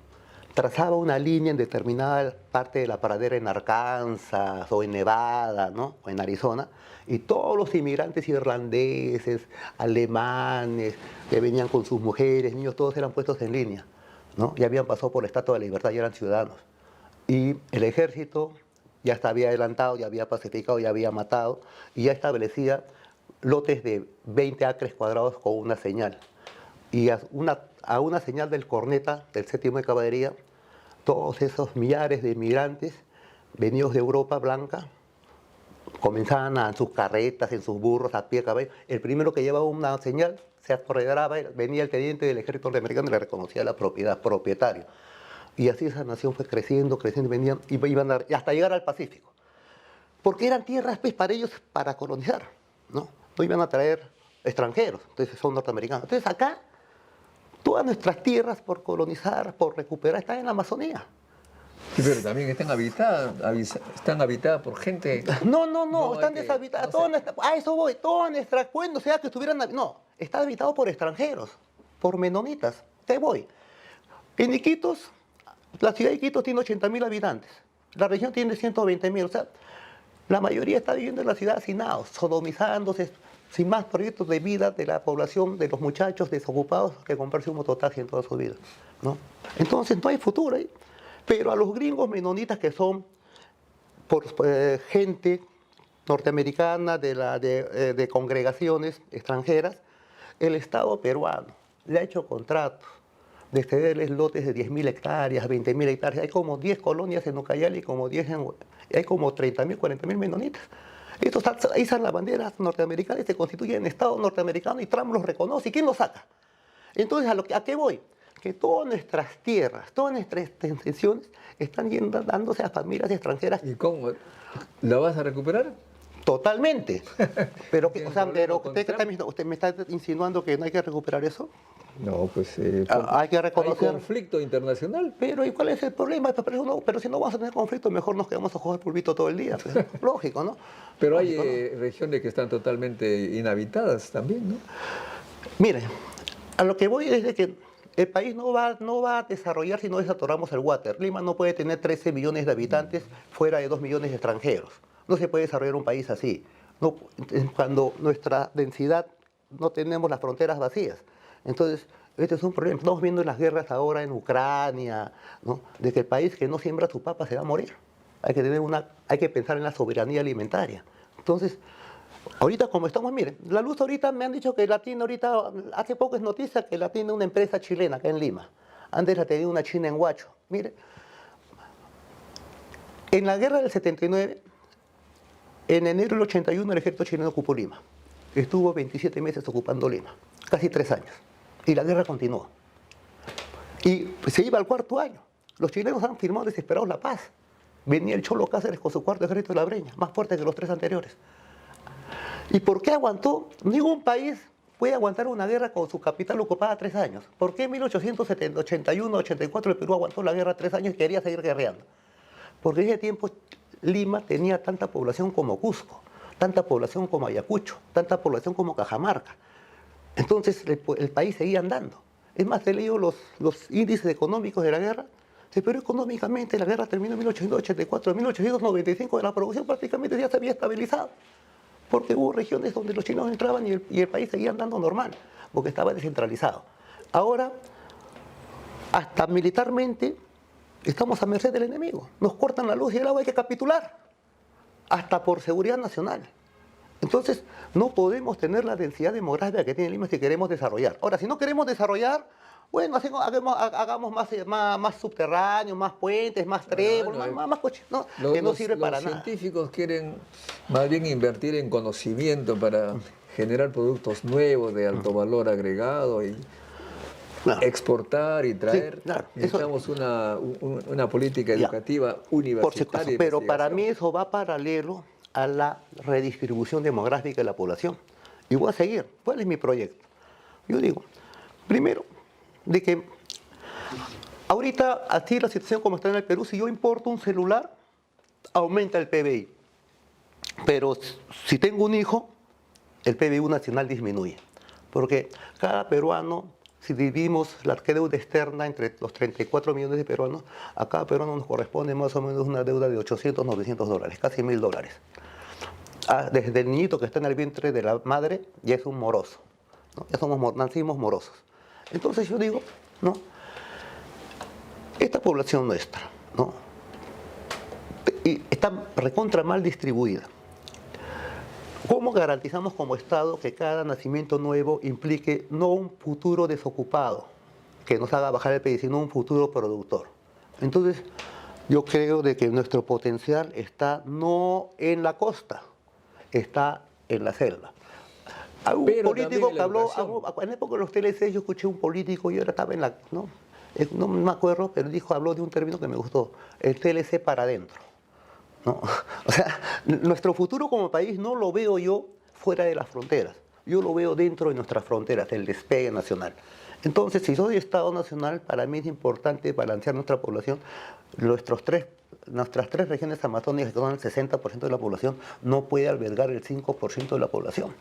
trazaba una línea en determinada parte de la pradera en Arkansas o en Nevada, ¿no? O en Arizona, y todos los inmigrantes irlandeses, alemanes, que venían con sus mujeres, niños, todos eran puestos en línea, ¿no? Ya habían pasado por la Estatua de la Libertad, ya eran ciudadanos. Y el ejército ya había adelantado, ya había pacificado, ya había matado, y ya establecía lotes de 20 acres cuadrados con una señal. Y a una señal del corneta, del 7º de caballería, todos esos millares de inmigrantes venidos de Europa blanca comenzaban en sus carretas, en sus burros, a pie, a caballo. El primero que llevaba una señal se apoderaba, venía el teniente del ejército norteamericano y le reconocía la propiedad, propietario. Y así esa nación fue creciendo, creciendo, venían, iban hasta llegar al Pacífico. Porque eran tierras pues, para ellos para colonizar, ¿no? No iban a traer extranjeros, entonces son norteamericanos. Entonces acá, todas nuestras tierras por colonizar, por recuperar, están en la Amazonía. Sí, pero también están habitadas por gente. No, están deshabitadas. A eso voy, todas nuestras cuentas, o sea que estuvieran. No, está habitado por extranjeros, por menonitas. Te voy. En Iquitos, la ciudad de Iquitos tiene 80.000 habitantes. La región tiene 120.000. O sea, la mayoría está viviendo en la ciudad hacinados, sodomizándose, sin más proyectos de vida de la población, de los muchachos desocupados que comprarse un mototaxi en toda su vida, ¿no? Entonces no hay futuro ahí. Pero a los gringos menonitas que son por gente norteamericana de congregaciones extranjeras, el Estado peruano le ha hecho contratos de cederles lotes de 10.000 hectáreas, 20.000 hectáreas. Hay como 10 colonias en Ucayali y como 10 hay como 30.000, 40.000 menonitas. Estos izan la bandera norteamericana y se constituyen en Estado norteamericano y Trump los reconoce. ¿Y quién los saca? Entonces, ¿a qué voy? Que todas nuestras tierras, todas nuestras extensiones están dándose a familias extranjeras. ¿Y cómo? ¿La vas a recuperar? Totalmente. Pero, ¿Tienes o sea, problema pero con usted me está insinuando que no hay que recuperar eso. No, pues Hay que reconocer. hay conflicto internacional. Pero ¿y cuál es el problema? Pero si no vamos a tener conflicto, mejor nos quedamos a jugar pulvito todo el día. Pues. Lógico, ¿no? Pero Lógico, hay regiones que están totalmente inhabitadas también, ¿no? Mire, a lo que voy es de que el país no va a desarrollar si no desatoramos el water. Lima no puede tener 13 millones de habitantes fuera de 2 millones de extranjeros. No se puede desarrollar un país así. No, cuando nuestra densidad no tenemos las fronteras vacías. Entonces, este es un problema. Estamos viendo las guerras ahora en Ucrania, ¿no? De que el país que no siembra su papa se va a morir. Hay que pensar en la soberanía alimentaria. Entonces, ahorita como estamos, miren, la luz ahorita me han dicho que la tiene ahorita, hace poco es noticia que la tiene una empresa chilena acá en Lima. Antes la tenía una china en Huacho. Mire, en la guerra del 79, en enero del 81 el ejército chileno ocupó Lima. Estuvo 27 meses ocupando Lima, casi 3 años. Y la guerra continuó. Y se iba al 4.º año. Los chilenos han firmado desesperados la paz. Venía el Cholo Cáceres con su cuarto ejército de la Breña, más fuerte que los 3 anteriores. ¿Y por qué aguantó? Ningún país puede aguantar una guerra con su capital ocupada 3 años. ¿Por qué en 1881-84 el Perú aguantó la guerra 3 años y quería seguir guerreando? Porque en ese tiempo Lima tenía tanta población como Cusco, tanta población como Ayacucho, tanta población como Cajamarca. Entonces el país seguía andando. Es más, he leído los índices económicos de la guerra. Pero económicamente la guerra terminó en 1884, en 1895 la producción prácticamente ya se había estabilizado. Porque hubo regiones donde los chinos entraban y el país seguía andando normal, porque estaba descentralizado. Ahora, hasta militarmente, estamos a merced del enemigo. Nos cortan la luz y el agua, hay que capitular. Hasta por seguridad nacional. Entonces, no podemos tener la densidad demográfica que tiene Lima si queremos desarrollar. Ahora, si no queremos desarrollar, bueno, hagamos más subterráneos, más puentes, más trébolos, más coches, ¿no? Que no sirve para nada. Los científicos quieren más bien invertir en conocimiento para generar productos nuevos de alto valor agregado y exportar y traer. Sí, claro, necesitamos una política educativa universitaria. Pero para mí eso va paralelo a la redistribución demográfica de la población. Y voy a seguir. ¿Cuál es mi proyecto? Yo digo, primero, de que ahorita, así la situación como está en el Perú, si yo importo un celular, aumenta el PBI. Pero si tengo un hijo, el PBI nacional disminuye. Porque cada peruano, si dividimos la deuda externa entre los 34 millones de peruanos, a cada peruano nos corresponde más o menos una deuda de 800, 900 dólares, casi $1.000. Desde el niñito que está en el vientre de la madre, ya es un moroso, ¿no? Ya nacimos morosos. Entonces yo digo, ¿no? Esta población nuestra, ¿no? Y está recontra mal distribuida. ¿Cómo garantizamos como Estado que cada nacimiento nuevo implique no un futuro desocupado que nos haga bajar el PIB, sino un futuro productor? Entonces, yo creo de que nuestro potencial está no en la costa, está en la selva. Hay un político que habló, en la época de los TLC yo escuché un político, yo estaba en la, no me acuerdo, pero habló de un término que me gustó, el TLC para adentro. ¿No? O sea, nuestro futuro como país no lo veo yo fuera de las fronteras, yo lo veo dentro de nuestras fronteras, el despegue nacional. Entonces, si soy Estado nacional, para mí es importante balancear nuestra población. Nuestras 3 regiones amazónicas, que son el 60% de la población, no puede albergar el 5% de la población.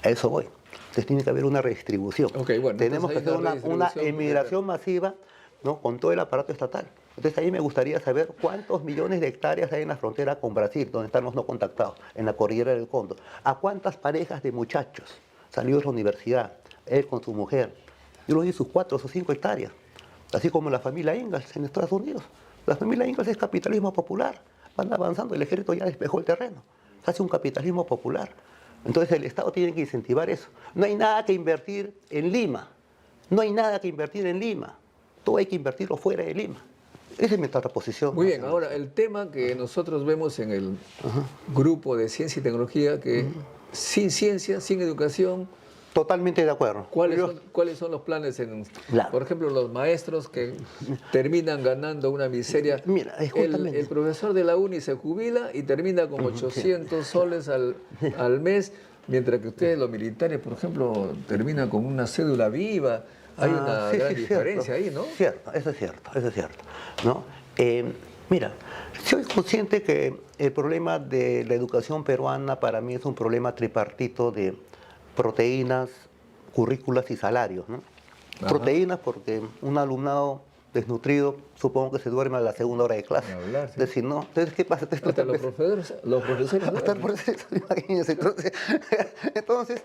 A eso voy. Entonces tiene que haber una redistribución. Okay, bueno, tenemos que hacer una emigración masiva, ¿no? Con todo el aparato estatal. Entonces a mí me gustaría saber cuántos millones de hectáreas hay en la frontera con Brasil, donde están los no contactados, en la cordillera del Cóndor. ¿A cuántas parejas de muchachos salió de la universidad, él con su mujer? Yo lo di sus 4 o 5 hectáreas, así como la familia Ingalls en Estados Unidos. La familia Ingalls es capitalismo popular, van avanzando, el ejército ya despejó el terreno, se hace un capitalismo popular. Entonces el Estado tiene que incentivar eso. No hay nada que invertir en Lima, no hay nada que invertir en Lima, todo hay que invertirlo fuera de Lima. Esa es mi posición. Muy bien, ahora el tema que nosotros vemos en el grupo de ciencia y tecnología, que sin ciencia, sin educación, Totalmente de acuerdo. ¿cuáles son los planes? Por ejemplo, los maestros que terminan ganando una miseria. Mira, el profesor de la uni se jubila y termina con 800 soles al mes, mientras que ustedes, los militares, por ejemplo, terminan con una cédula viva. Hay una gran diferencia ahí, ¿no? Cierto, eso es cierto, eso es cierto. ¿No? Mira, soy consciente que el problema de la educación peruana para mí es un problema tripartito de proteínas, currículas y salarios, ¿no? Proteínas porque un alumnado desnutrido supongo que se duerme a la segunda hora de clase. Es decir, no, entonces ¿qué pasa? Hasta los profesores hasta los profesores, imagínense. Entonces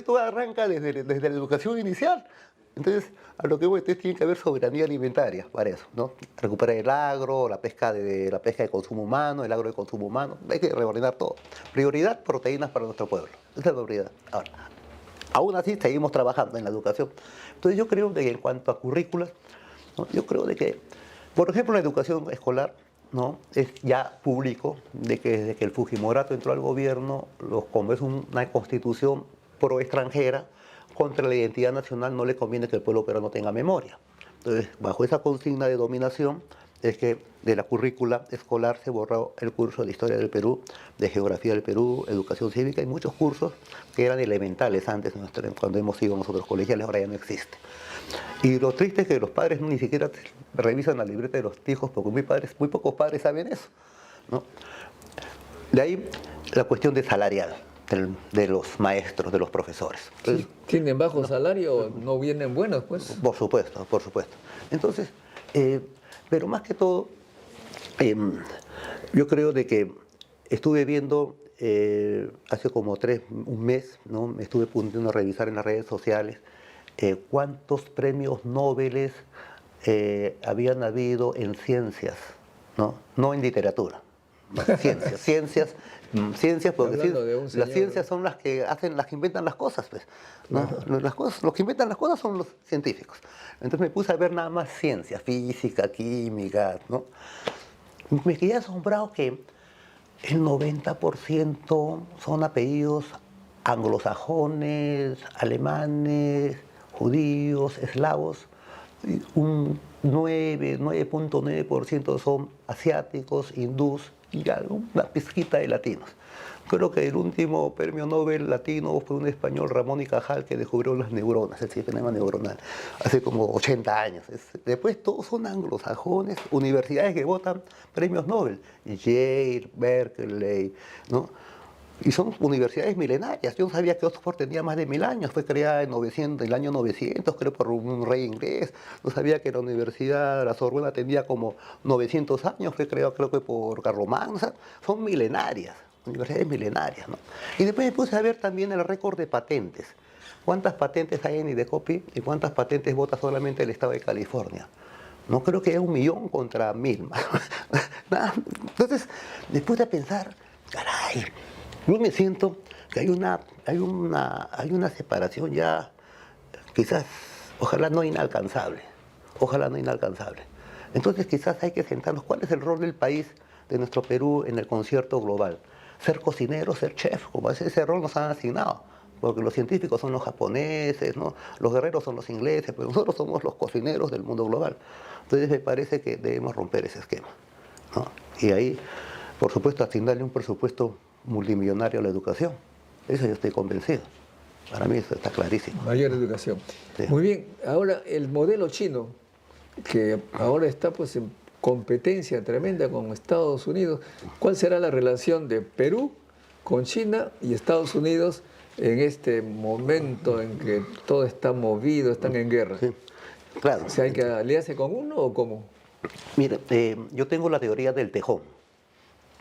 todo arranca desde la educación inicial. Entonces, a lo que voy, tiene que haber soberanía alimentaria para eso, ¿no? Recuperar el agro, la pesca de consumo humano, el agro de consumo humano, hay que reordenar todo. Prioridad, proteínas para nuestro pueblo. Esa es la prioridad. Ahora, aún así seguimos trabajando en la educación. Entonces yo creo que en cuanto a currículas, ¿no? Yo creo de que, por ejemplo, la educación escolar, ¿no? Es ya público de que desde que el Fujimorato entró al gobierno, como es una constitución pro extranjera, contra la identidad nacional no le conviene que el pueblo peruano tenga memoria. Entonces, bajo esa consigna de dominación, es que de la currícula escolar se borró el curso de Historia del Perú, de Geografía del Perú, Educación Cívica y muchos cursos que eran elementales antes, cuando hemos ido nosotros colegiales, ahora ya no existe. Y lo triste es que los padres ni siquiera revisan la libreta de los hijos, porque muy pocos padres saben eso, ¿no? De ahí la cuestión de salarial de los maestros, de los profesores. Entonces, ¿tienen bajo salario? ¿No vienen buenos, pues? Por supuesto, por supuesto. Entonces, pero más que todo, yo creo de que estuve viendo hace como un mes, ¿no? Me estuve pudiendo revisar en las redes sociales cuántos premios Nobel habían habido en ciencias, ¿no? No en literatura. Ciencias, porque las ciencias son las que inventan las cosas, pues, ¿no? Los que inventan las cosas son los científicos. Entonces me puse a ver nada más ciencia, física, química, ¿no? Me quedé asombrado que el 90% son apellidos anglosajones, alemanes, judíos, eslavos, y un 9.9% son asiáticos, hindús y una pizquita de latinos. Creo que el último premio Nobel latino fue un español, Ramón y Cajal, que descubrió las neuronas, el sistema neuronal, hace como 80 años. Después todos son anglosajones, universidades que votan premios Nobel, Yale, Berkeley, ¿no? Y son universidades milenarias. Yo no sabía que Oxford tenía más de 1000 años. Fue creada en el año 900, creo, por un rey inglés. No sabía que la Universidad de la Sorbona tenía como 900 años. Fue creada, creo que por Carlomagno. O sea, son milenarias, universidades milenarias, ¿no? Y después me puse a ver también el récord de patentes. ¿Cuántas patentes hay en IDECOPI y cuántas patentes vota solamente el Estado de California? No creo que haya 1.000.000 contra 1000. Entonces, después de pensar, caray, yo me siento que hay una separación ya, quizás, ojalá no inalcanzable. Entonces quizás hay que sentarnos, ¿cuál es el rol del país, de nuestro Perú, en el concierto global? Ser cocinero, ser chef, como ese rol nos han asignado, porque los científicos son los japoneses, ¿no? Los guerreros son los ingleses, pero nosotros somos los cocineros del mundo global. Entonces me parece que debemos romper ese esquema, ¿no? Y ahí, por supuesto, asignarle un presupuesto multimillonario a la educación. Eso yo estoy convencido. Para mí eso está clarísimo. Mayor educación. Sí. Muy bien. Ahora, el modelo chino, que ahora está pues en competencia tremenda con Estados Unidos, ¿cuál será la relación de Perú con China y Estados Unidos en este momento en que todo está movido, están en guerra? Sí, claro. O sea, ¿hay que aliarse con uno o cómo? Mire, yo tengo la teoría del tejón.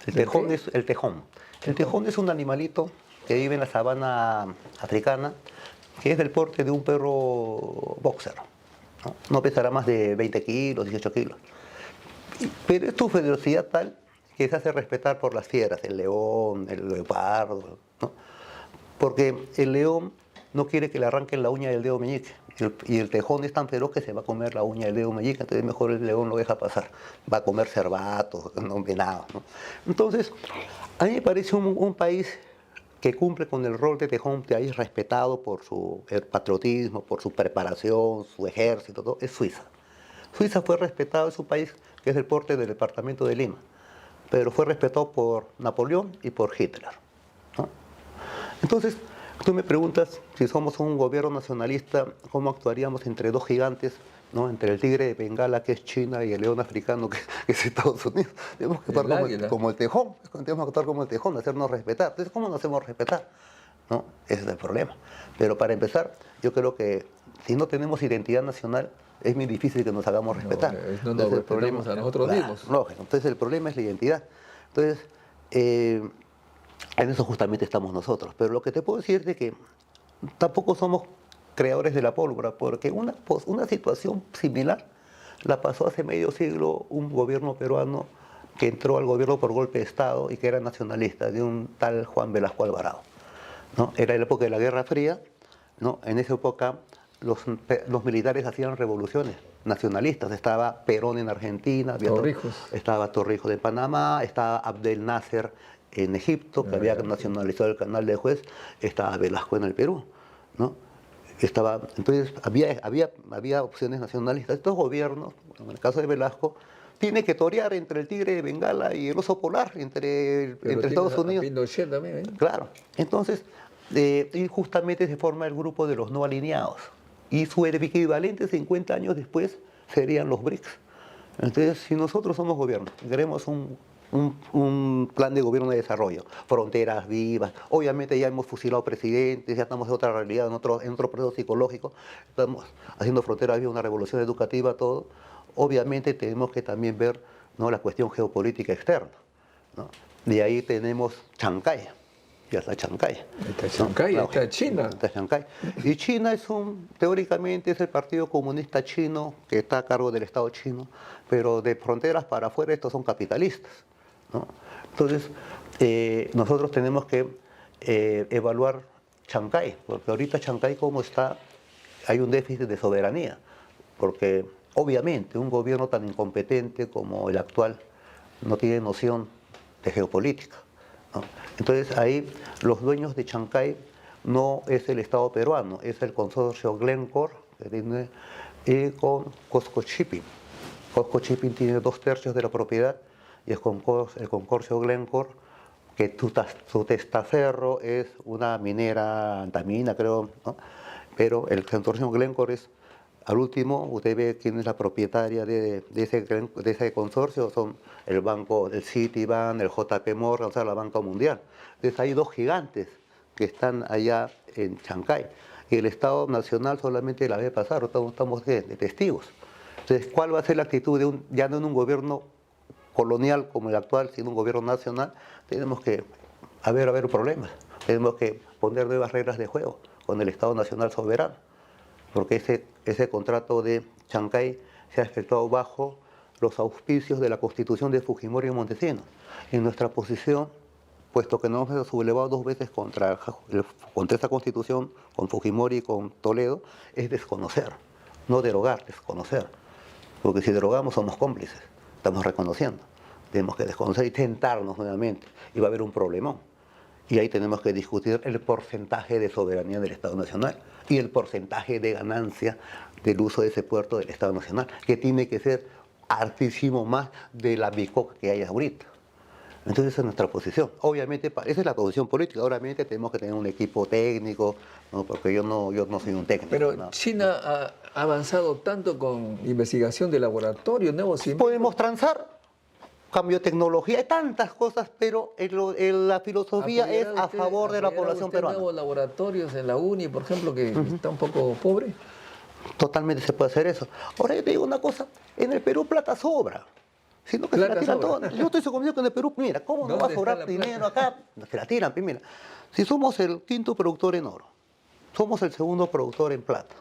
El ¿Del tejón qué? es el tejón. El tejón es un animalito que vive en la sabana africana, que es del porte de un perro boxer. No, no pesará más de 20 kilos, 18 kilos. Pero es su ferocidad tal que se hace respetar por las fieras, el león, el leopardo, ¿no? Porque el león no quiere que le arranquen la uña del dedo meñique. Y el tejón es tan feroz que se va a comer la uña del dedo meñique, entonces mejor el león lo deja pasar. Va a comer cervatos, no venados, ¿no? Entonces, a mí me parece un país que cumple con el rol de tejón, que ahí es respetado por su patriotismo, por su preparación, su ejército, todo, es Suiza. Suiza fue respetado, es un país que es del porte del departamento de Lima, pero fue respetado por Napoleón y por Hitler, ¿no? Entonces, tú me preguntas si somos un gobierno nacionalista, ¿cómo actuaríamos entre dos gigantes, ¿no? Entre el tigre de Bengala, que es China, y el león africano, que es Estados Unidos? Tenemos que actuar El águila. como el tejón, tenemos que actuar como el tejón, hacernos respetar. Entonces, ¿cómo nos hacemos respetar? ¿No? Ese es el problema. Pero para empezar, yo creo que si no tenemos identidad nacional, es muy difícil que nos hagamos respetar. No nos respetamos a nosotros Claro, mismos. lógico. Entonces, el problema es la identidad. Entonces, en eso justamente estamos nosotros. Pero lo que te puedo decir es de que tampoco somos creadores de la pólvora, porque una situación similar la pasó hace medio siglo un gobierno peruano que entró al gobierno por golpe de Estado y que era nacionalista, de un tal Juan Velasco Alvarado, ¿no? Era la época de la Guerra Fría, ¿no? En esa época los militares hacían revoluciones nacionalistas. Estaba Perón en Argentina, Torrijos. estaba Torrijos de Panamá, estaba Abdel Nasser en Egipto, que había nacionalizado el canal de Suez, estaba Velasco en el Perú, ¿no? Entonces había opciones nacionalistas. Estos gobiernos, en el caso de Velasco, tiene que torear entre el tigre de Bengala y el oso polar, entre Estados Unidos. Pinochet también, ¿eh? Claro. Entonces, y justamente se forma el grupo de los no alineados. Y su equivalente 50 años después serían los BRICS. Entonces, si nosotros somos gobierno, queremos un plan de gobierno de desarrollo, fronteras vivas, obviamente ya hemos fusilado presidentes, ya estamos en otra realidad, en otro proceso psicológico, estamos haciendo fronteras vivas, una revolución educativa, todo. Obviamente tenemos que también ver, ¿no?, la cuestión geopolítica externa, ¿no? De ahí tenemos Chancay. Ya está Chancay. Está Chancay, ¿no? está China. Está Chancay. Y China teóricamente es el Partido Comunista Chino que está a cargo del Estado chino, pero de fronteras para afuera estos son capitalistas, ¿no? Entonces, nosotros tenemos que evaluar Chancay, porque ahorita Chancay como está, hay un déficit de soberanía, porque obviamente un gobierno tan incompetente como el actual no tiene noción de geopolítica, ¿no? Entonces ahí los dueños de Chancay no es el Estado peruano, es el consorcio Glencore que tiene, con Cosco Shipping. Cosco Shipping tiene 2/3 de la propiedad y el consorcio Glencore, que su testaferro es una minera antamina, creo, ¿no? Pero el consorcio Glencore es, al último, usted ve quién es la propietaria de ese consorcio, son el banco, el Citibank, el JP Morgan, o sea, la banca mundial. Entonces hay dos gigantes que están allá en Chancay. Y el Estado Nacional solamente la ve pasar, estamos de testigos. Entonces, ¿cuál va a ser la actitud ya no en un gobierno colonial como el actual, sino un gobierno nacional? Tenemos que haber problemas, tenemos que poner nuevas reglas de juego con el Estado Nacional soberano, porque ese contrato de Chancay se ha efectuado bajo los auspicios de la Constitución de Fujimori y Montesinos. En nuestra posición, puesto que nos hemos sublevado 2 veces contra esa Constitución, con Fujimori y con Toledo, es desconocer, no derogar, desconocer. Porque si derogamos somos cómplices, estamos reconociendo. Tenemos que desconocer y tentarnos nuevamente, y va a haber un problemón. Y ahí tenemos que discutir el porcentaje de soberanía del Estado Nacional y el porcentaje de ganancia del uso de ese puerto del Estado Nacional, que tiene que ser hartísimo más de la bicoca que hay ahorita. Entonces esa es nuestra posición. Obviamente, esa es la posición política. Obviamente tenemos que tener un equipo técnico, ¿no? Porque yo no soy un técnico. Pero ¿no? China ha avanzado tanto con investigación de laboratorio, nuevos inventos. Podemos transar, cambio de tecnología, hay tantas cosas, pero la filosofía es a favor de la población peruana. ¿Nuevos laboratorios en la UNI, por ejemplo, que está un poco pobre? Totalmente se puede hacer eso. Ahora yo te digo una cosa, en el Perú plata sobra. Sino que se la Plata tiran sobra. todo. Yo estoy convencido que en el Perú, mira, ¿cómo no va a ¿Dónde está sobrar la dinero plata? acá? Se la tiran, pues, mira. Si somos el quinto productor en oro, somos el segundo productor en plata,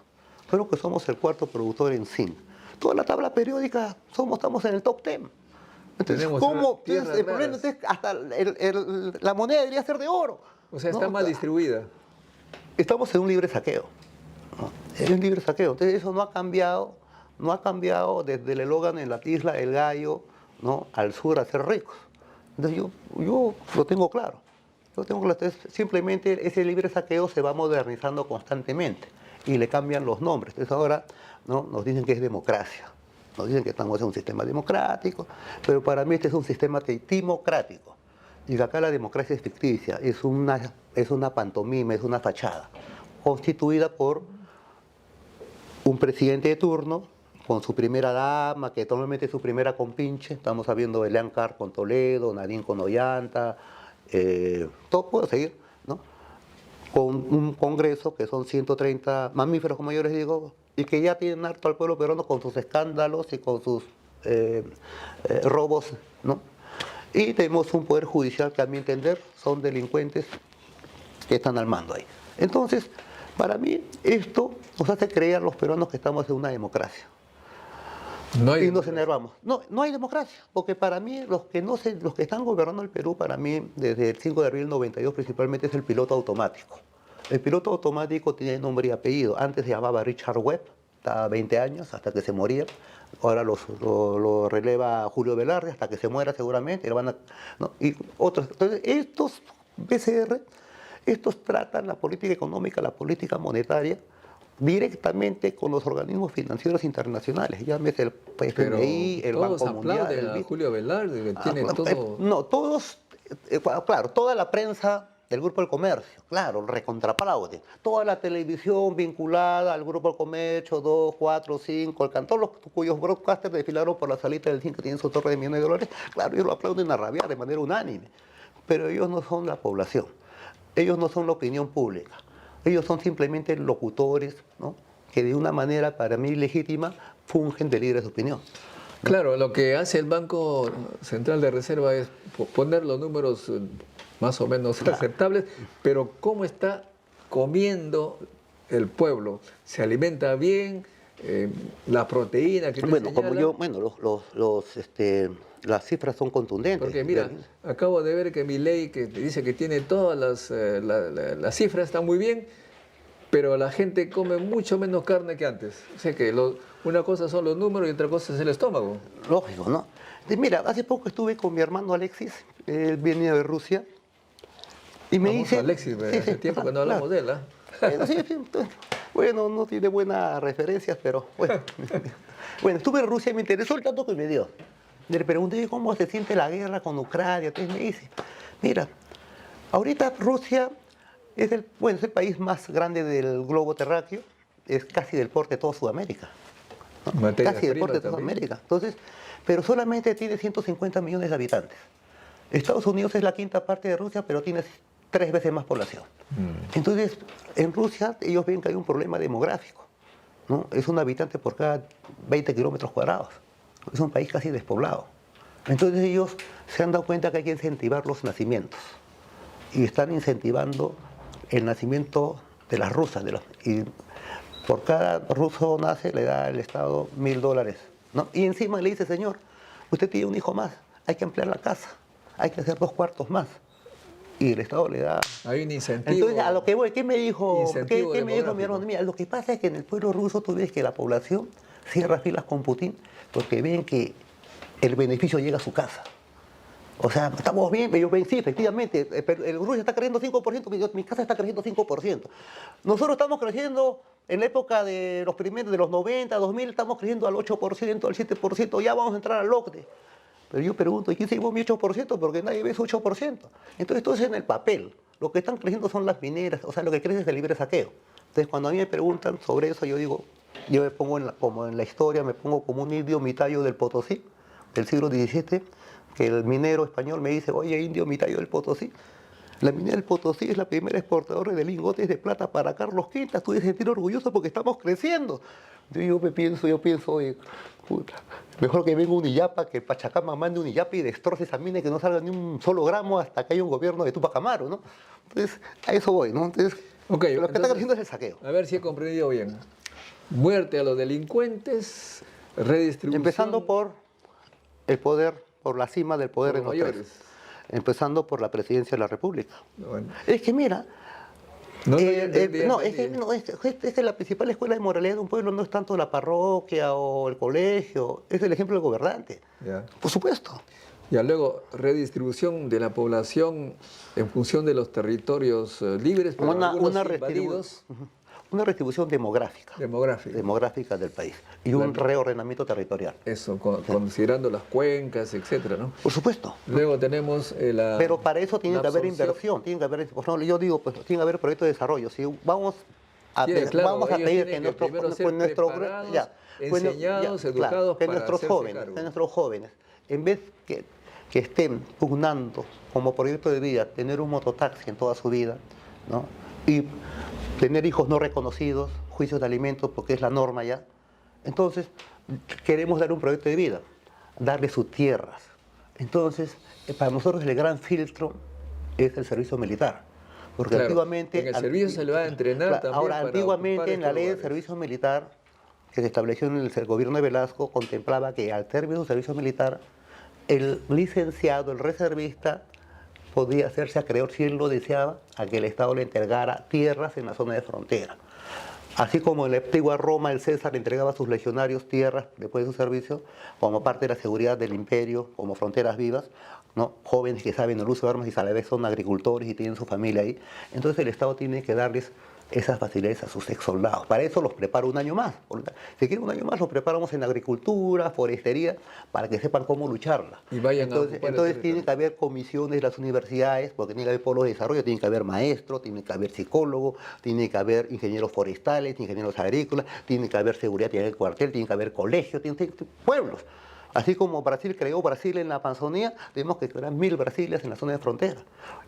creo que somos el cuarto productor en zinc. Toda la tabla periódica estamos en el top 10. Entonces, Tenemos ¿cómo? Entonces, tierras el problema raras. es que hasta la moneda debería ser de oro. O sea, está ¿No? mal distribuida. Estamos en un libre saqueo. ¿No? Es un libre saqueo. Entonces eso no ha cambiado desde el eslogan en la isla del gallo, ¿no? Al sur a ser ricos. Entonces yo lo tengo claro. Entonces, simplemente ese libre saqueo se va modernizando constantemente y le cambian los nombres. Entonces ahora, ¿no? Nos dicen que es democracia. Nos dicen que estamos en un sistema democrático, pero para mí este es un sistema timocrático. Y que acá la democracia es ficticia, es una pantomima, es una fachada, constituida por un presidente de turno con su primera dama, que normalmente es su primera compinche. Estamos hablando de Leán Carr con Toledo, Nadine con Ollanta, todo puedo seguir, ¿no? Con un congreso que son 130 mamíferos, como yo les digo, y que ya tienen harto al pueblo peruano con sus escándalos y con sus robos, ¿no? Y tenemos un poder judicial que, a mi entender, son delincuentes que están al mando ahí. Entonces, para mí, esto nos hace creer a los peruanos que estamos en una democracia. No hay Y nos democracia. enervamos. No, no hay democracia, porque para mí, los que están gobernando el Perú, para mí, desde el 5 de abril del 92, principalmente es el piloto automático. El piloto automático tiene nombre y apellido. Antes se llamaba Richard Webb, estaba 20 años hasta que se moría. Ahora lo releva Julio Velarde hasta que se muera seguramente. ¿No? Y otros. Entonces, estos BCR, estos tratan la política económica, la política monetaria, directamente con los organismos financieros internacionales. Llámese el Pero FMI, el todos Banco Mundial, aplauden el a BID. Julio Velarde, que tiene todo. No, todos, claro, toda la prensa del Grupo del Comercio, claro, recontraplaude. Toda la televisión vinculada al Grupo del Comercio, 2, 4, 5, todos los cuyos broadcasters desfilaron por la salita del 5 que tienen su torre de millones de dólares, claro, ellos lo aplauden a rabiar de manera unánime. Pero ellos no son la población, ellos no son la opinión pública, ellos son simplemente locutores, ¿no? Que de una manera para mí legítima fungen de líderes de opinión. Claro, lo que hace el Banco Central de Reserva es poner los números más o menos aceptables, pero ¿cómo está comiendo el pueblo? ¿Se alimenta bien? La proteína que te Bueno, como señalan? yo, bueno, las cifras son contundentes. Porque mira, acabo de ver que mi ley que dice que tiene todas las cifras, está muy bien, pero la gente come mucho menos carne que antes. O sea que una cosa son los números y otra cosa es el estómago. Lógico, ¿no? Mira, hace poco estuve con mi hermano Alexis, él venía de Rusia, y me Famoso dice... Alexis, hace tiempo que no hablamos de él, ¿ah? Bueno, sí, sí, bueno, no tiene buenas referencias, pero bueno. Bueno, estuve en Rusia y me interesó el dato que me dio. Le pregunté cómo se siente la guerra con Ucrania. Entonces me dice, mira, ahorita Rusia es es el país más grande del globo terráqueo, es casi del porte de toda Sudamérica. ¿No? Materias Casi del primas porte de toda también. América. Entonces, pero solamente tiene 150 millones de habitantes. Estados Unidos es la quinta parte de Rusia, pero tiene 3 veces más población. Entonces, en Rusia ellos ven que hay un problema demográfico, ¿no? Es un habitante por cada 20 kilómetros cuadrados. Es un país casi despoblado. Entonces ellos se han dado cuenta que hay que incentivar los nacimientos. Y están incentivando el nacimiento de las rusas. Y por cada ruso nace le da el Estado $1000, ¿no? Y encima le dice, señor, usted tiene un hijo más, hay que ampliar la casa, hay que hacer 2 cuartos más. Y el Estado le da... Hay un incentivo. Entonces, a lo que voy, ¿qué me dijo, incentivo qué me dijo mi demográfico. hermano? Mira, lo que pasa es que en el pueblo ruso tú ves que la población cierra filas con Putin porque ven que el beneficio llega a su casa. O sea, estamos bien, ellos ven, sí, efectivamente, el Rusia está creciendo 5%, mi casa está creciendo 5%. Nosotros estamos creciendo en la época de los 90, 2000, estamos creciendo al 8%, al 7%, ya vamos a entrar al OCDE. Pero yo pregunto, ¿y quién se llevó mi 8%? Porque nadie ve ese 8%. Entonces, todo es en el papel. Lo que están creciendo son las mineras, o sea, lo que crece es el libre saqueo. Entonces, cuando a mí me preguntan sobre eso, yo digo, yo me pongo como en la historia, me pongo como un indio mitayo del Potosí, del siglo XVII, que el minero español me dice, oye, indio mitayo del Potosí. La minera del Potosí es la primera exportadora de lingotes de plata para Carlos Quintas. Tú debes sentir orgulloso porque estamos creciendo. Yo pienso, oye, puta, mejor que venga un Illapa, que Pachacama mande un Illapa y destroce esa mina y que no salga ni un solo gramo hasta que haya un gobierno de Tupac Amaru, ¿no? Entonces, a eso voy, ¿no? Entonces, Okay, lo que están haciendo es el saqueo. A ver si he comprendido bien. Muerte a los delincuentes, redistribución. Empezando por el poder, por la cima del poder Por en los los mayores. tres. Empezando por la presidencia de la República. Bueno. Es que mira, No, ya entendí, no, entendí. es que la principal escuela de moralidad de un pueblo no es tanto la parroquia o el colegio, es el ejemplo del gobernante. Ya. Por supuesto. Ya luego, redistribución de la población en función de los territorios libres, pero algunos invadidos, Una retribución demográfica demográfica. del país y un reordenamiento territorial. Eso, considerando las cuencas, etcétera, ¿no? Por supuesto. Luego tenemos la... Pero para eso tiene la que haber absorción. inversión, tiene que haber, por ejemplo, yo digo, pues tiene que haber proyectos de desarrollo. Si vamos a, Sí, claro, vamos a ellos pedir tienen que que primero ser preparados, enseñados, educados que para nuestros hacerse jóvenes, cargo. que nuestros jóvenes, en vez que estén pugnando como proyecto de vida, tener un mototaxi en toda su vida, ¿no? Y tener hijos no reconocidos, juicios de alimentos, porque es la norma ya. Entonces, queremos dar un proyecto de vida, darle sus tierras. Entonces, para nosotros el gran filtro es el servicio militar. Porque Claro, antiguamente... en el servicio se le va a entrenar también Ahora, para antiguamente ocupar en la estos ley de lugares. servicio militar, que se estableció en el gobierno de Velasco, contemplaba que al término del servicio militar, el licenciado, el reservista, podía hacerse acreedor, si él lo deseaba, a que el Estado le entregara tierras en la zona de frontera. Así como en la antigua Roma el César le entregaba a sus legionarios tierras después de su servicio, como parte de la seguridad del imperio, como fronteras vivas, ¿no? Jóvenes que saben el uso de armas y a la vez son agricultores y tienen su familia ahí. Entonces el Estado tiene que darles esas facilidades a sus ex soldados. Para eso los prepara un año más. Si quieren un año más, los preparamos en agricultura, forestería, para que sepan cómo lucharla. Y vayan a ocupar el entonces tiene territorio. que haber comisiones de las universidades, porque tiene que haber polos de desarrollo, tiene que haber maestros, tiene que haber psicólogos, tiene que haber ingenieros forestales, ingenieros agrícolas, tiene que haber seguridad, tiene que haber cuartel, tiene que haber colegios, tiene que haber pueblos. Así como Brasil creó Brasil en la Amazonía, tenemos que crear 1000 Brasilias en la zona de frontera.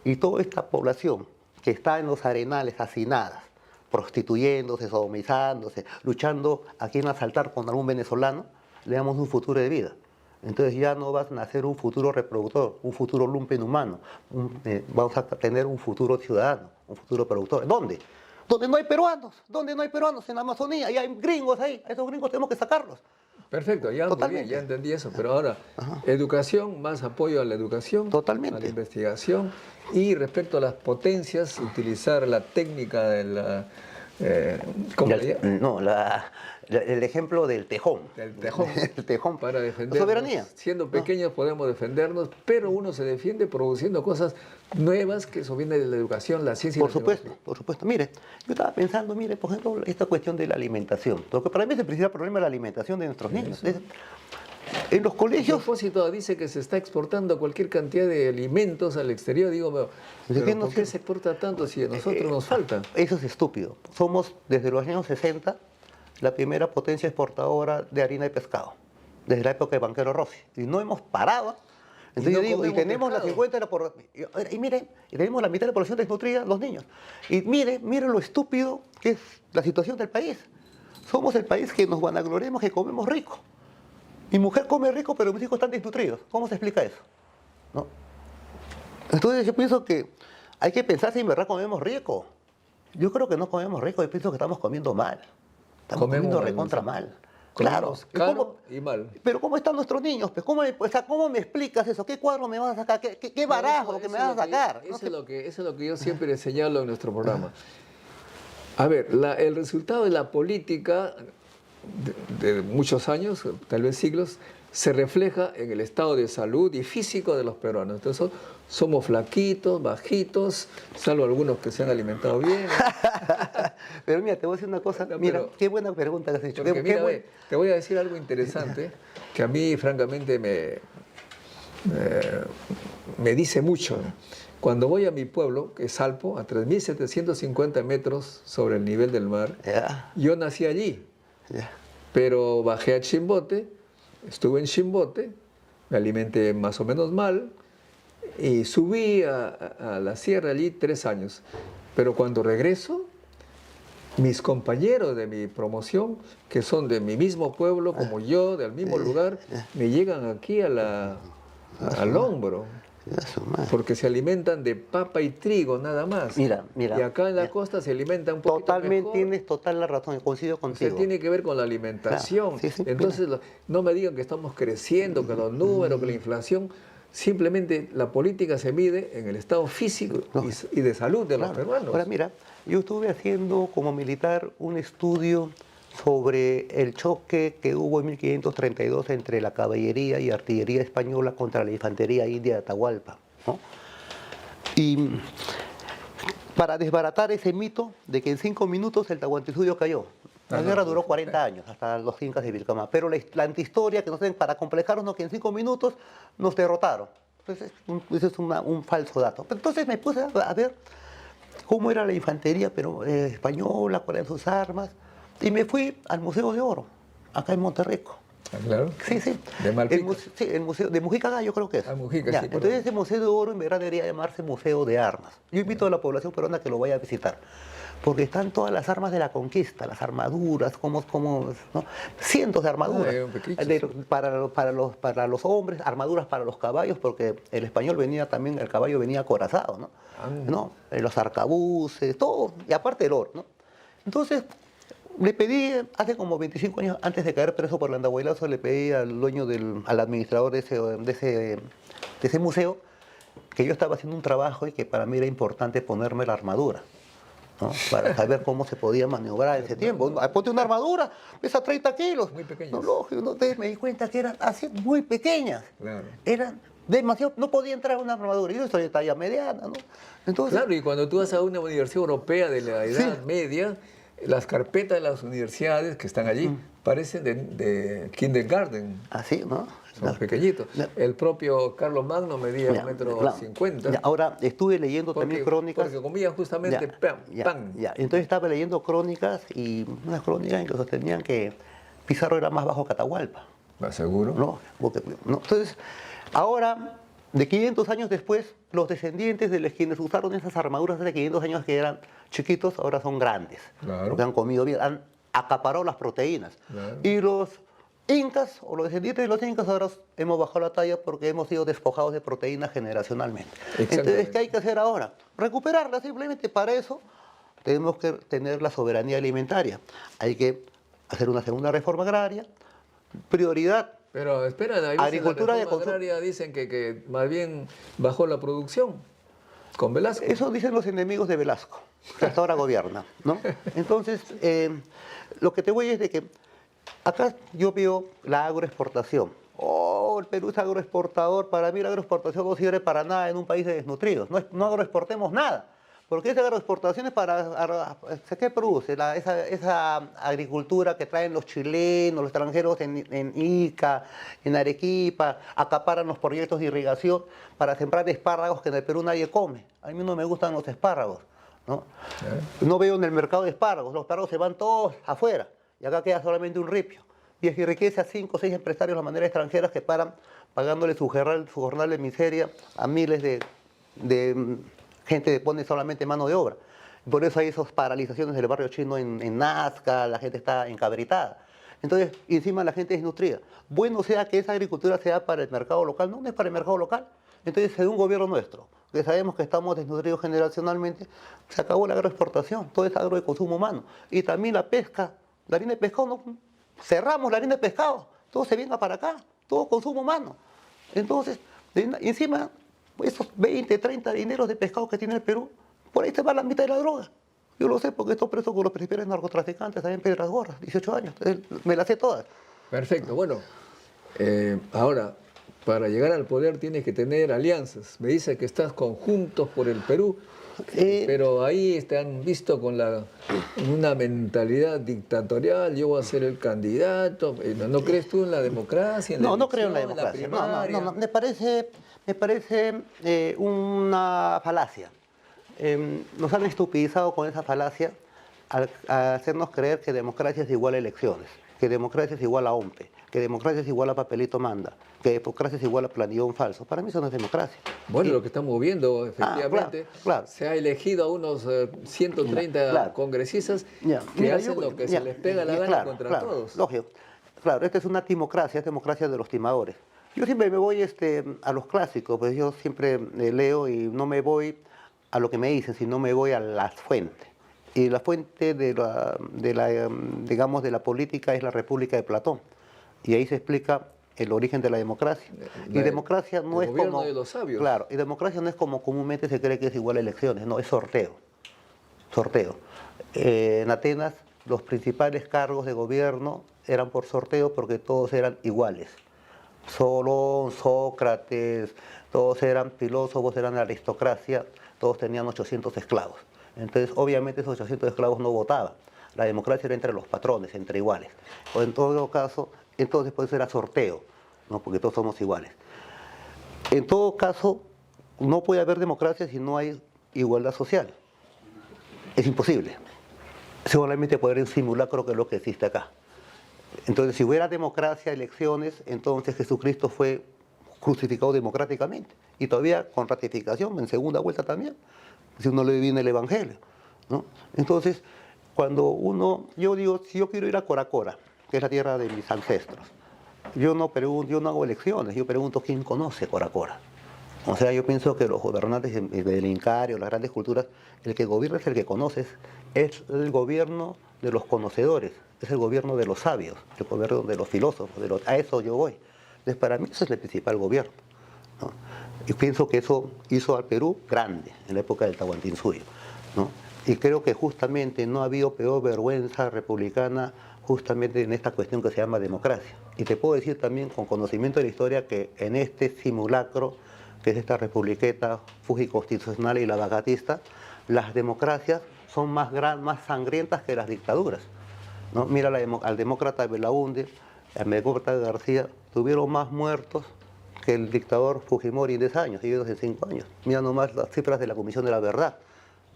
Y toda esta población que está en los arenales hacinadas, prostituyéndose, sodomizándose, luchando a quien asaltar con algún venezolano, le damos un futuro de vida. Entonces ya no va a nacer un futuro reproductor, un futuro lumpen humano, vamos a tener un futuro ciudadano, un futuro productor. ¿Dónde? Donde no hay peruanos, donde no hay peruanos, en la Amazonía, y hay gringos ahí, a esos gringos tenemos que sacarlos. Perfecto, ya, muy bien, Totalmente. ya entendí eso. Pero ahora, educación, más apoyo a la educación, Totalmente. a la investigación. Y respecto a las potencias, utilizar la técnica de la... ¿cómo le llaman? No, el ejemplo del tejón. Del tejón. El tejón. Para La defendernos. soberanía. Siendo pequeños podemos defendernos, pero uno se defiende produciendo cosas nuevas, que eso viene de la educación, la ciencia y Por la supuesto, tecnología. por supuesto. Mire, yo estaba pensando, mire, por ejemplo, esta cuestión de la alimentación. Porque para mí es el principal problema de la alimentación de nuestros niños. En los A colegios... propósito, dice que se está exportando cualquier cantidad de alimentos al exterior. Digo, ¿De qué pero nos ¿por qué sirve? se exporta tanto si a nosotros nos falta? Eso es estúpido. Somos, desde los años 60, la primera potencia exportadora de harina de pescado. Desde la época de Banquero Rossi. Y no hemos parado. Entonces no yo digo, y comemos tenemos la pescado. 50 de la población. Y mire, y tenemos la mitad de la población desnutrida, los niños. Y mire lo estúpido que es la situación del país. Somos el país que nos vanagloriamos que comemos rico. Mi mujer come rico, pero mis hijos están desnutridos. ¿Cómo se explica eso? ¿No? Entonces yo pienso que hay que pensar si en verdad comemos rico. Yo creo que no comemos rico, yo pienso que estamos comiendo mal. Estamos Comemos comiendo mal, recontra ¿no? mal. Comemos Claro. caro y mal. Pero ¿cómo están nuestros niños? Pues, ¿cómo me explicas eso? ¿Qué cuadro me vas a sacar? ¿Qué barajo que me vas a sacar? ¿No? Eso es lo que yo siempre señalo en nuestro programa. A ver, el resultado de la política de muchos años, tal vez siglos, se refleja en el estado de salud y físico de los peruanos. Entonces somos flaquitos, bajitos, salvo algunos que se han alimentado bien. Pero mira, te voy a decir una cosa. No, Mira, pero- qué buena pregunta que has hecho. Porque Qué mira, buen- ve, te voy a decir algo interesante que a mí francamente me dice mucho. Cuando voy a mi pueblo, que es Salpo, a 3.750 metros sobre el nivel del mar, Ya, yo nací allí, ya. pero bajé a Chimbote, estuve en Chimbote, me alimenté más o menos mal, Y subí a la sierra allí 3 años. Pero cuando regreso, mis compañeros de mi promoción, que son de mi mismo pueblo como yo, del mismo lugar, me llegan aquí al hombro, Ya su madre. porque se alimentan de papa y trigo nada más. Mira, mira. Y acá en la mira. costa se alimenta un poquito Totalmente, mejor. tienes total la razón, coincido O sea, contigo. tiene que ver con la alimentación. Claro, sí, sí, Entonces, no me digan que estamos creciendo, que los números, que la inflación. Simplemente la política se mide en el estado físico y de salud de los Claro. peruanos. Ahora mira, yo estuve haciendo como militar un estudio sobre el choque que hubo en 1532 entre la caballería y artillería española contra la infantería india de Atahualpa, ¿no? Y para desbaratar ese mito de que en 5 minutos el Tahuantinsuyo cayó. La guerra duró 40 años, hasta los incas de Vilcamá. Pero la antihistoria, que nos den para complejarnos, que en 5 minutos nos derrotaron. Entonces, ese es un falso dato. Entonces me puse a ver cómo era la infantería pero, española, cuáles eran sus armas. Y me fui al Museo de Oro, acá en Monterrico. Ah, claro. Sí, sí. De Malpica. Sí, el museo de Mujica Gallo creo que es. Ah, Mujica, Ya, sí, entonces perdón. ese Museo de Oro en verdad debería llamarse Museo de Armas. Yo invito a la población peruana que lo vaya a visitar. Porque están todas las armas de la conquista, las armaduras, ¿no? Cientos de armaduras. eran pequeños, De- sí. para los hombres, armaduras para los caballos, porque el español venía también, el caballo venía acorazado, ¿no? Ah. ¿No? Los arcabuces, todo, y aparte el oro, ¿no? Entonces, le pedí, hace como 25 años, antes de caer preso por el andahuaylazo, le pedí al dueño, al administrador de ese museo, que yo estaba haciendo un trabajo y que para mí era importante ponerme la armadura, ¿no? Para saber cómo se podía maniobrar en ese tiempo. Ponte una armadura, pesa 30 kilos. Muy pequeñas. No, lógico, no, entonces me di cuenta que eran así muy pequeñas. Claro. Eran demasiado, no podía entrar una armadura. Y yo soy de talla mediana, ¿no? Entonces, Claro, y cuando tú vas a una universidad europea de la Edad Media, las carpetas de las universidades que están allí parecen de kindergarten. así, ¿no? Son pequeñitos. El propio Carlos Magno medía Ya, 1,50 claro. Ya, ahora estuve leyendo también crónicas. Porque comían justamente pan. Ya. Entonces estaba leyendo crónicas y unas crónicas en que sostenían que Pizarro era más bajo que Atahualpa. ¿Estás seguro? ¿No? ¿No? Entonces, ahora, de 500 años después, los descendientes de los quienes usaron esas armaduras hace 500 años que eran chiquitos, ahora son grandes. Claro. Porque han comido bien, han acaparado las proteínas. Claro. Y los incas, o los descendientes de los incas, ahora hemos bajado la talla porque hemos sido despojados de proteínas generacionalmente. Entonces, ¿qué hay que hacer ahora? Recuperarla simplemente. Para eso tenemos que tener la soberanía alimentaria. Hay que hacer una segunda reforma agraria, prioridad. Pero espera, ahí Agricultura la de reforma consumo. agraria dicen que más bien bajó la producción con Velasco. Eso dicen los enemigos de Velasco, que hasta ahora gobierna, ¿no? Entonces, lo que te voy es de que acá yo veo la agroexportación. Oh, el Perú es agroexportador. Para mí la agroexportación no sirve para nada en un país de desnutridos. No agroexportemos nada. Porque esa agroexportación es para... ¿Qué produce? Esa agricultura que traen los chilenos, los extranjeros en Ica, en Arequipa, acaparan los proyectos de irrigación para sembrar espárragos que en el Perú nadie come. A mí no me gustan los espárragos, ¿no? No veo en el mercado de espárragos. Los espárragos se van todos afuera y acá queda solamente un ripio. Y enriquece a 5 o 6 empresarios de manera extranjeras que paran pagándole su jornal de miseria a miles de gente que pone solamente mano de obra. Por eso hay esas paralizaciones del barrio chino en Nazca, la gente está encabritada. Entonces, encima la gente es desnutrida. Bueno sea que esa agricultura sea para el mercado local, no es para el mercado local. Entonces, según un gobierno nuestro, que sabemos que estamos desnutridos generacionalmente, se acabó la agroexportación, todo es agro de consumo humano. Y también la pesca, la harina de pescado, no, cerramos la harina de pescado, todo se venga para acá, todo consumo humano. Entonces, encima, esos 20, 30 dineros de pescado que tiene el Perú, por ahí se va la mitad de la droga. Yo lo sé porque estoy preso con los principales narcotraficantes ahí en Piedras Gordas, 18 años, me las sé todas. Perfecto, bueno, ahora, para llegar al poder tienes que tener alianzas. Me dice que estás con Juntos por el Perú, pero ahí te han visto con una mentalidad dictatorial, yo voy a ser el candidato. ¿No crees tú en la democracia? No creo en la democracia. No, me parece una falacia. Nos han estupidizado con esa falacia al hacernos creer que democracia es igual a elecciones. que democracia es igual a OMPE, que democracia es igual a papelito manda, que democracia es igual a planillón falso. Para mí eso no es democracia. Bueno, Y- lo que estamos viendo, efectivamente, claro. se ha elegido a unos 130 Claro. congresistas Ya, que mira, hacen lo que se les pega la gana contra todos. Lógico. Claro, esta es una timocracia, es democracia de los timadores. Yo siempre me voy a los clásicos, pues yo siempre leo y no me voy a lo que me dicen, sino me voy a las fuentes. Y la fuente digamos, de la política es la República de Platón. Y ahí se explica el origen de la democracia. Y democracia no el es gobierno como... de los sabios. Claro, y democracia no es como comúnmente se cree que es igual a elecciones, no, es sorteo. Sorteo. En Atenas los principales cargos de gobierno eran por sorteo porque todos eran iguales. Solón, Sócrates, todos eran filósofos, eran aristocracia, todos tenían 800 esclavos. Entonces, obviamente esos 800 esclavos no votaban. La democracia era entre los patrones, entre iguales. O en todo caso, entonces por eso era sorteo, ¿no? Porque todos somos iguales. En todo caso, no puede haber democracia si no hay igualdad social. Es imposible. Solamente poder un simulacro que es lo que existe acá. Entonces, si hubiera democracia, elecciones, entonces Jesucristo fue crucificado democráticamente. Y todavía con ratificación, en segunda vuelta también, si uno le viene el Evangelio, ¿no? Entonces, yo digo, si yo quiero ir a Coracora, que es la tierra de mis ancestros, yo no hago elecciones, yo pregunto quién conoce Coracora. O sea, yo pienso que los gobernantes del Incario, las grandes culturas, el que gobierna es el que conoces, es el gobierno de los conocedores, es el gobierno de los sabios, el gobierno de los filósofos, a eso yo voy. Entonces, para mí eso es el principal gobierno, ¿no? Y pienso que eso hizo al Perú grande en la época del Tahuantinsuyo, ¿no? Y creo que justamente no ha habido peor vergüenza republicana justamente en esta cuestión que se llama democracia. Y te puedo decir también con conocimiento de la historia que en este simulacro, que es esta republiqueta fujiconstitucional y la vacatista, las democracias son más sangrientas que las dictaduras, ¿no? Mira al demócrata Belaúnde, al demócrata García, tuvieron más muertos que el dictador Fujimori en 10 años, seguidos en 5 años. Mira nomás las cifras de la Comisión de la Verdad,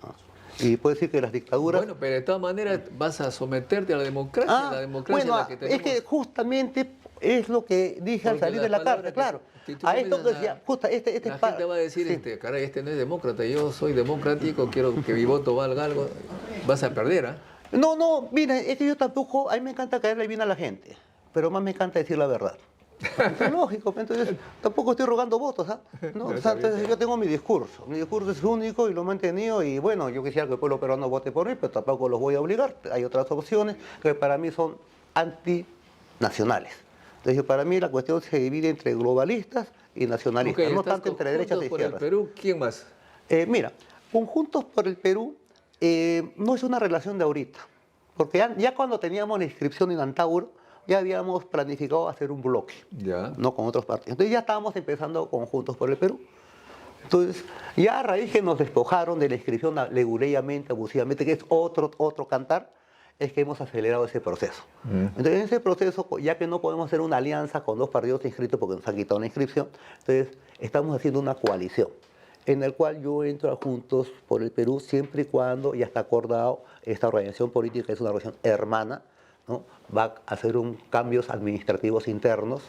¿no? Y puede decir que las dictaduras... Bueno, pero de todas maneras vas a someterte a la democracia, la democracia bueno, es la que tenemos. es que justamente es lo que dije al Porque salir la de la palabra cárcel, que claro. tú A me esto dices, decía, justo, la gente va a decir, sí. caray, este no es demócrata, yo soy democrático, quiero que mi voto valga algo. Vas a perder, ¿ah? No, mira, es que yo tampoco, a mí me encanta caerle bien a la gente, pero más me encanta decir la verdad. Es lógico, entonces tampoco estoy rogando votos, ¿ah? ¿No? O sea, entonces yo tengo mi discurso es único y lo he mantenido y bueno, yo quisiera que el pueblo peruano vote por mí, pero tampoco los voy a obligar, hay otras opciones que para mí son antinacionales. Entonces para mí la cuestión se divide entre globalistas y nacionalistas, Ok, no estás tanto entre con derechas Juntos e por el izquierdas. Perú, ¿quién más? Mira, Conjuntos por el Perú no es una relación de ahorita, porque ya cuando teníamos la inscripción en Antauro, ya habíamos planificado hacer un bloque, Ya. no con otros partidos. Entonces ya estábamos empezando con Juntos por el Perú. Entonces, ya a raíz que nos despojaron de la inscripción leguleyamente, abusivamente, que es otro cantar, es que hemos acelerado ese proceso. Entonces, en ese proceso, ya que no podemos hacer una alianza con dos partidos inscritos porque nos han quitado la inscripción, entonces estamos haciendo una coalición en el cual yo entro a Juntos por el Perú siempre y cuando ya está acordado, esta organización política es una organización hermana, ¿no? Va a hacer cambios administrativos internos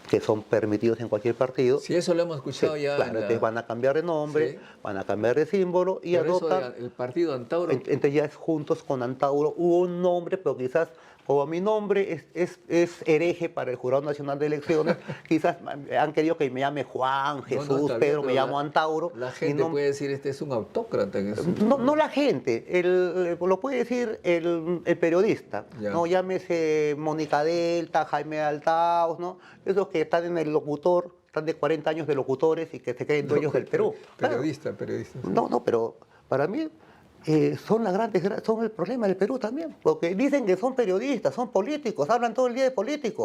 que son permitidos en cualquier partido. Sí, eso lo hemos escuchado ya. Claro, entonces van a cambiar de nombre, Sí. van a cambiar de símbolo y Pero eso adoptan... el partido Antauro. Entonces ya es Juntos con Antauro. Hubo un nombre, pero quizás como mi nombre es hereje para el Jurado Nacional de Elecciones, quizás han querido que me llame Juan, Jesús, está bien, Pedro, me pero llamo Antauro. La gente puede decir, este es un autócrata. No la gente, lo puede decir el periodista, Ya. ¿no? Llámese Mónica Delta, Jaime Altaos, ¿no? Esos que están en el locutor, están de 40 años de locutores y que se creen dueños del Perú. Claro. Periodista. No, pero para mí son el problema del Perú también, porque dicen que son periodistas, son políticos, hablan todo el día de política,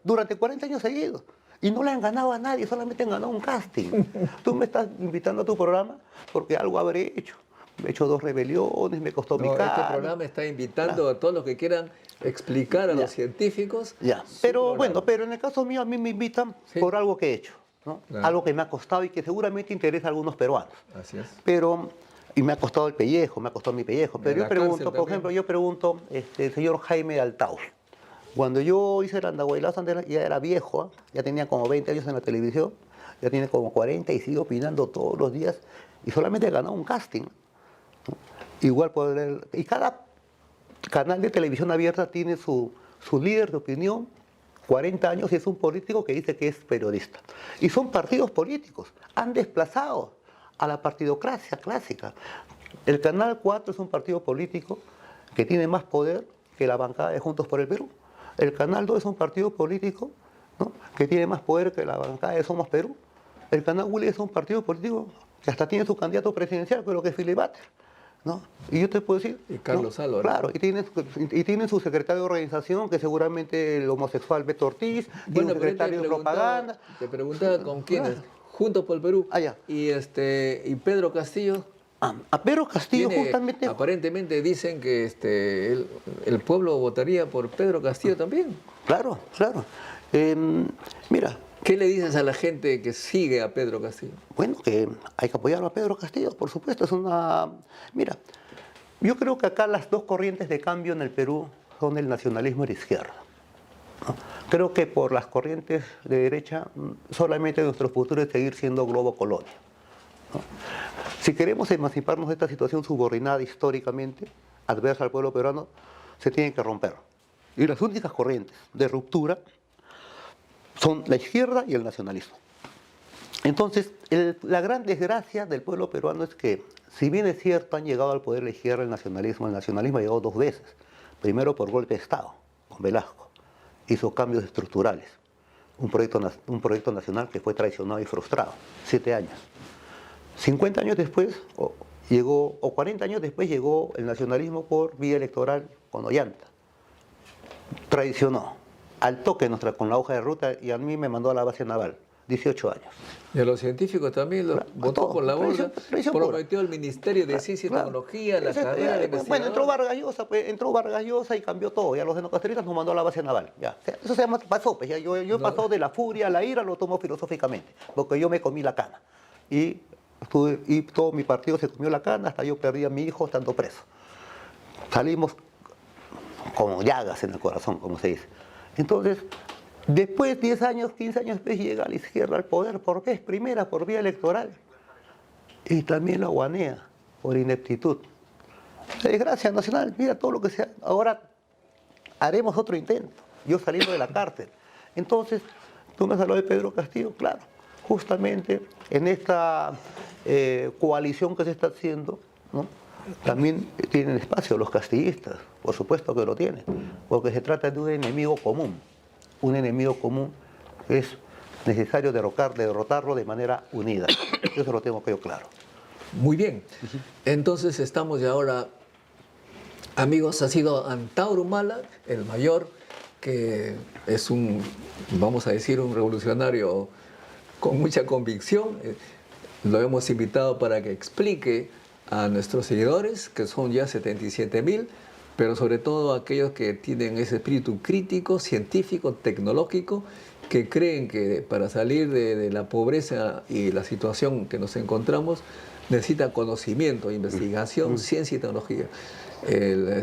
durante 40 años seguidos. Y no le han ganado a nadie, solamente han ganado un casting. Tú me estás invitando a tu programa porque algo habré hecho. He hecho 2 rebeliones, me costó mi carne. Este programa está invitando a todos los que quieran explicar a los científicos. Ya. Pero bueno, pero en el caso mío a mí me invitan por algo que he hecho, ¿no? Claro. Algo que me ha costado y que seguramente interesa a algunos peruanos. Así es. Pero Y me ha costado el pellejo, me ha costado mi pellejo. Pero la yo pregunto, cárcel por también. ejemplo, el señor Jaime Altaus. Cuando yo hice el Andahuaylazo, ya era viejo, ya tenía como 20 años en la televisión, ya tiene como 40 y sigue opinando todos los días y solamente ganó un casting. Igual poder, y cada canal de televisión abierta tiene su líder de opinión, 40 años, y es un político que dice que es periodista. Y son partidos políticos, han desplazado a la partidocracia clásica. El Canal 4 es un partido político que tiene más poder que la bancada de Juntos por el Perú. El Canal 2 es un partido político, ¿no?, que tiene más poder que la bancada de Somos Perú. El Canal Willy es un partido político que hasta tiene su candidato presidencial, creo que es Philip Butler, ¿no? Y yo te puedo decir... Y Carlos ¿no? Álvarez. Claro, y tienen su secretario de organización, que seguramente el homosexual Beto Ortiz, tiene Bueno, un pero secretario de propaganda. te preguntaba con quiénes. Claro. Juntos por el Perú. Ah, ya. Y Pedro Castillo. A Pedro Castillo Tiene, justamente... aparentemente dicen que el pueblo votaría por Pedro Castillo también. Claro, claro. Mira, ¿Qué le dices a la gente que sigue a Pedro Castillo? bueno, que hay que apoyar a Pedro Castillo, por supuesto. Mira, yo creo que acá las dos corrientes de cambio en el Perú son el nacionalismo y la izquierda, ¿no? Creo que por las corrientes de derecha solamente nuestro futuro es seguir siendo globo colonia, ¿no? Si queremos emanciparnos de esta situación subordinada históricamente, adversa al pueblo peruano, se tiene que romper. Y las únicas corrientes de ruptura son la izquierda y el nacionalismo. Entonces, la gran desgracia del pueblo peruano es que, si bien es cierto, han llegado al poder la izquierda y el nacionalismo ha llegado dos veces. Primero por golpe de Estado, con Velasco. Hizo cambios estructurales. Un proyecto nacional que fue traicionado y frustrado. 7 años. 50 años después, o 40 años después, llegó el nacionalismo por vía electoral con Ollanta. Traicionó al toque con la hoja de ruta y a mí me mandó a la base naval, 18 años. Y a los científicos también los votó por la borda. Prometió el Ministerio de Ciencia y Tecnología, la carrera de investigador. Bueno, entró Vargas Llosa y cambió todo. Y a los denocastristas nos mandó a la base naval. Ya. O sea, eso se llama, pasó. Pues, ya. Yo he pasado de la furia a la ira, lo tomo filosóficamente, porque yo me comí la cana. Y todo mi partido se comió la cana, hasta yo perdí a mi hijo estando preso. Salimos como llagas en el corazón, como se dice. Entonces, después, 10 años, 15 años después, llega la izquierda al poder por vez primera, por vía electoral. Y también la guanea, por ineptitud. La desgracia nacional, mira todo lo que sea. Ahora haremos otro intento, yo saliendo de la cárcel. Entonces, tú me has hablado de Pedro Castillo, claro. Justamente en esta coalición que se está haciendo, ¿no?, también tienen espacio los castillistas, por supuesto que lo tienen, porque se trata de un enemigo común que es necesario derrotarlo de manera unida. Eso lo tengo yo claro. Muy bien. Entonces estamos ya ahora, amigos, ha sido Antauro Humala, el mayor, que es vamos a decir, un revolucionario con mucha convicción. Lo hemos invitado para que explique a nuestros seguidores, que son ya 77,000, pero sobre todo a aquellos que tienen ese espíritu crítico, científico, tecnológico, que creen que para salir de la pobreza y la situación que nos encontramos, necesita conocimiento, investigación, ciencia y tecnología. El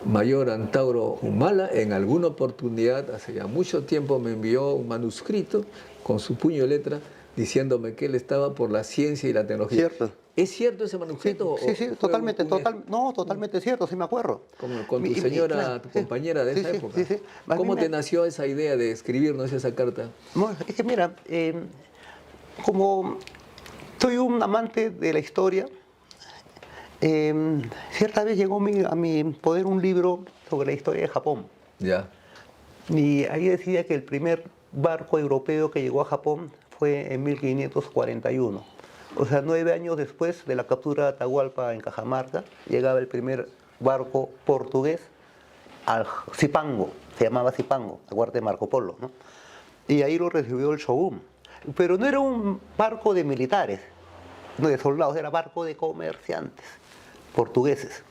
mayor Antauro Humala, en alguna oportunidad, hace ya mucho tiempo, me envió un manuscrito con su puño y letra diciéndome que él estaba por la ciencia y la tecnología. Cierto. ¿Es cierto ese manuscrito? Sí, totalmente, totalmente cierto, sí me acuerdo. Con tu señora, tu compañera de esa época. Sí. ¿Cómo te nació esa idea de escribirnos esa carta? Bueno, es que mira, como soy un amante de la historia, cierta vez llegó a mi poder un libro sobre la historia de Japón. Ya. Y ahí decía que el primer barco europeo que llegó a Japón fue en 1541. O sea, 9 años después de la captura de Atahualpa en Cajamarca, llegaba el primer barco portugués al Zipango, se llamaba Zipango, acuérdate de Marco Polo, ¿no? Y ahí lo recibió el shogun. Pero no era un barco de militares, no de soldados, era barco de comerciantes portugueses.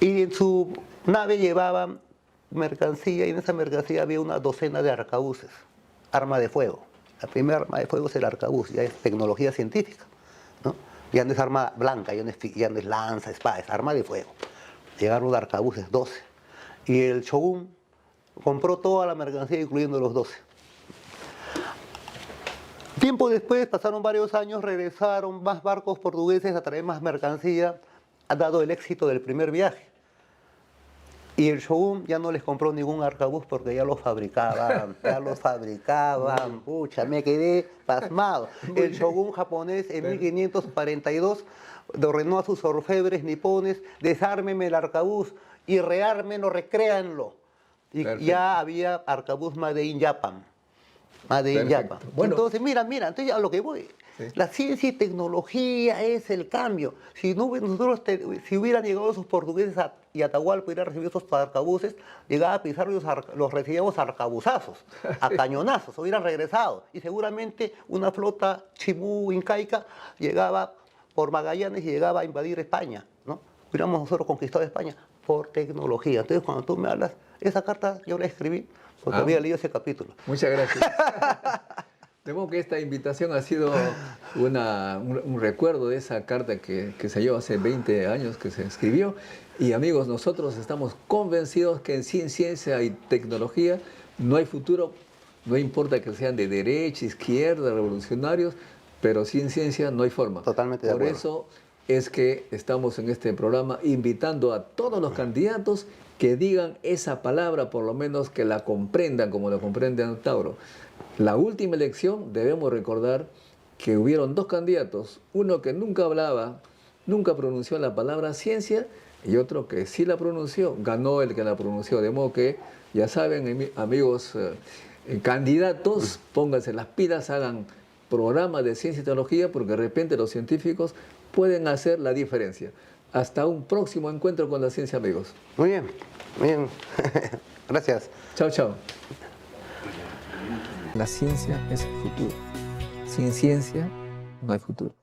Y en su nave llevaban mercancía, y en esa mercancía había una docena de arcabuces, arma de fuego. La primera arma de fuego es el arcabuz, ya es tecnología científica, ¿no? Ya no es arma blanca, ya no es lanza, espada, es arma de fuego. Llegaron los arcabuces, 12. Y el shogun compró toda la mercancía, incluyendo los 12. Tiempo después, pasaron varios años, regresaron más barcos portugueses a traer más mercancía, dado el éxito del primer viaje. Y el shogun ya no les compró ningún arcabuz porque ya los fabricaban, pucha, me quedé pasmado. El shogun japonés en 1542 ordenó a sus orfebres nipones, desármenme el arcabuz y reármenlo, recréanlo. Y Perfecto. ya había arcabuz Made in Japan. Made in Perfecto. Japan. Bueno. Entonces, mira, entonces a lo que voy. Sí. La ciencia y tecnología es el cambio. Si si hubieran llegado esos portugueses y Atahualpa hubiera recibido esos arcabuces, llegaba a Pizarro y los recibíamos a arcabuzazos, a cañonazos, hubieran regresado. Y seguramente una flota chimú incaica llegaba por Magallanes y llegaba a invadir España, ¿no? Hubiéramos nosotros conquistado España por tecnología. Entonces, cuando tú me hablas, esa carta yo la escribí porque había leído ese capítulo. Muchas gracias. De modo que esta invitación ha sido un recuerdo de esa carta que se halló hace 20 años que se escribió. Y amigos, nosotros estamos convencidos que en ciencia y tecnología no hay futuro, no importa que sean de derecha, izquierda, revolucionarios, pero sin ciencia no hay forma. Totalmente de Por acuerdo. eso es que estamos en este programa invitando a todos los candidatos que digan esa palabra, por lo menos que la comprendan como la comprende Antauro. La última elección debemos recordar que hubieron dos candidatos, uno que nunca hablaba, nunca pronunció la palabra ciencia y otro que sí la pronunció, ganó el que la pronunció. De modo que, ya saben, amigos candidatos, pónganse las pilas, hagan programas de ciencia y tecnología porque de repente los científicos pueden hacer la diferencia. Hasta un próximo encuentro con la ciencia, amigos. Muy bien, muy bien. Gracias. Chao, chao. La ciencia es el futuro. Sin ciencia no hay futuro.